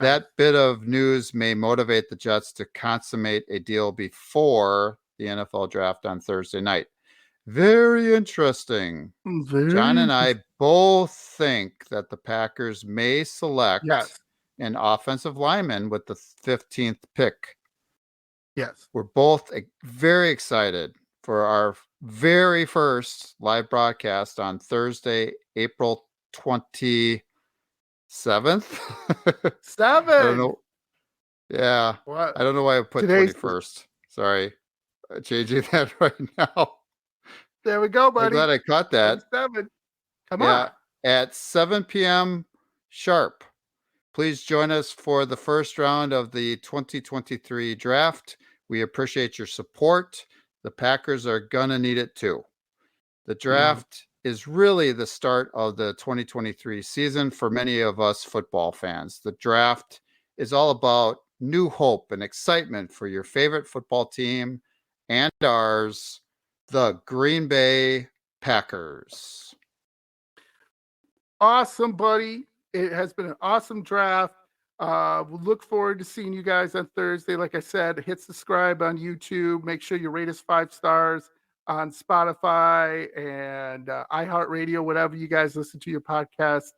That bit of news may motivate the Jets to consummate a deal before the NFL draft on Thursday night. Very interesting. John and I both think that the Packers may select an offensive lineman with the 15th pick. Yes. We're both very excited for our very first live broadcast on Thursday, April 27th. 7th. I don't know. Yeah. What? I don't know why I put 21st. Sorry. Changing that right now. There we go, buddy. I'm glad I caught that. 7. Come on. At 7 p.m. sharp. Please join us for the first round of the 2023 draft. We appreciate your support. The Packers are going to need it too. The draft is really the start of the 2023 season for many of us football fans. The draft is all about new hope and excitement for your favorite football team and ours, the Green Bay Packers. Awesome, buddy. It has been an awesome draft. We'll look forward to seeing you guys on Thursday. Like I said, hit subscribe on YouTube. Make sure you rate us 5 stars on Spotify and iHeartRadio, whatever you guys listen to your podcast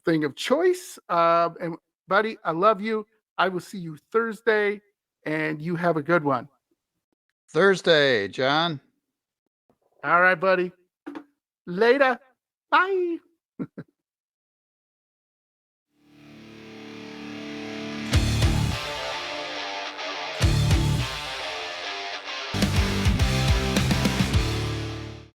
thing of choice. And buddy, I love you. I will see you Thursday, and you have a good one. Thursday, John. All right, buddy. Later. Bye.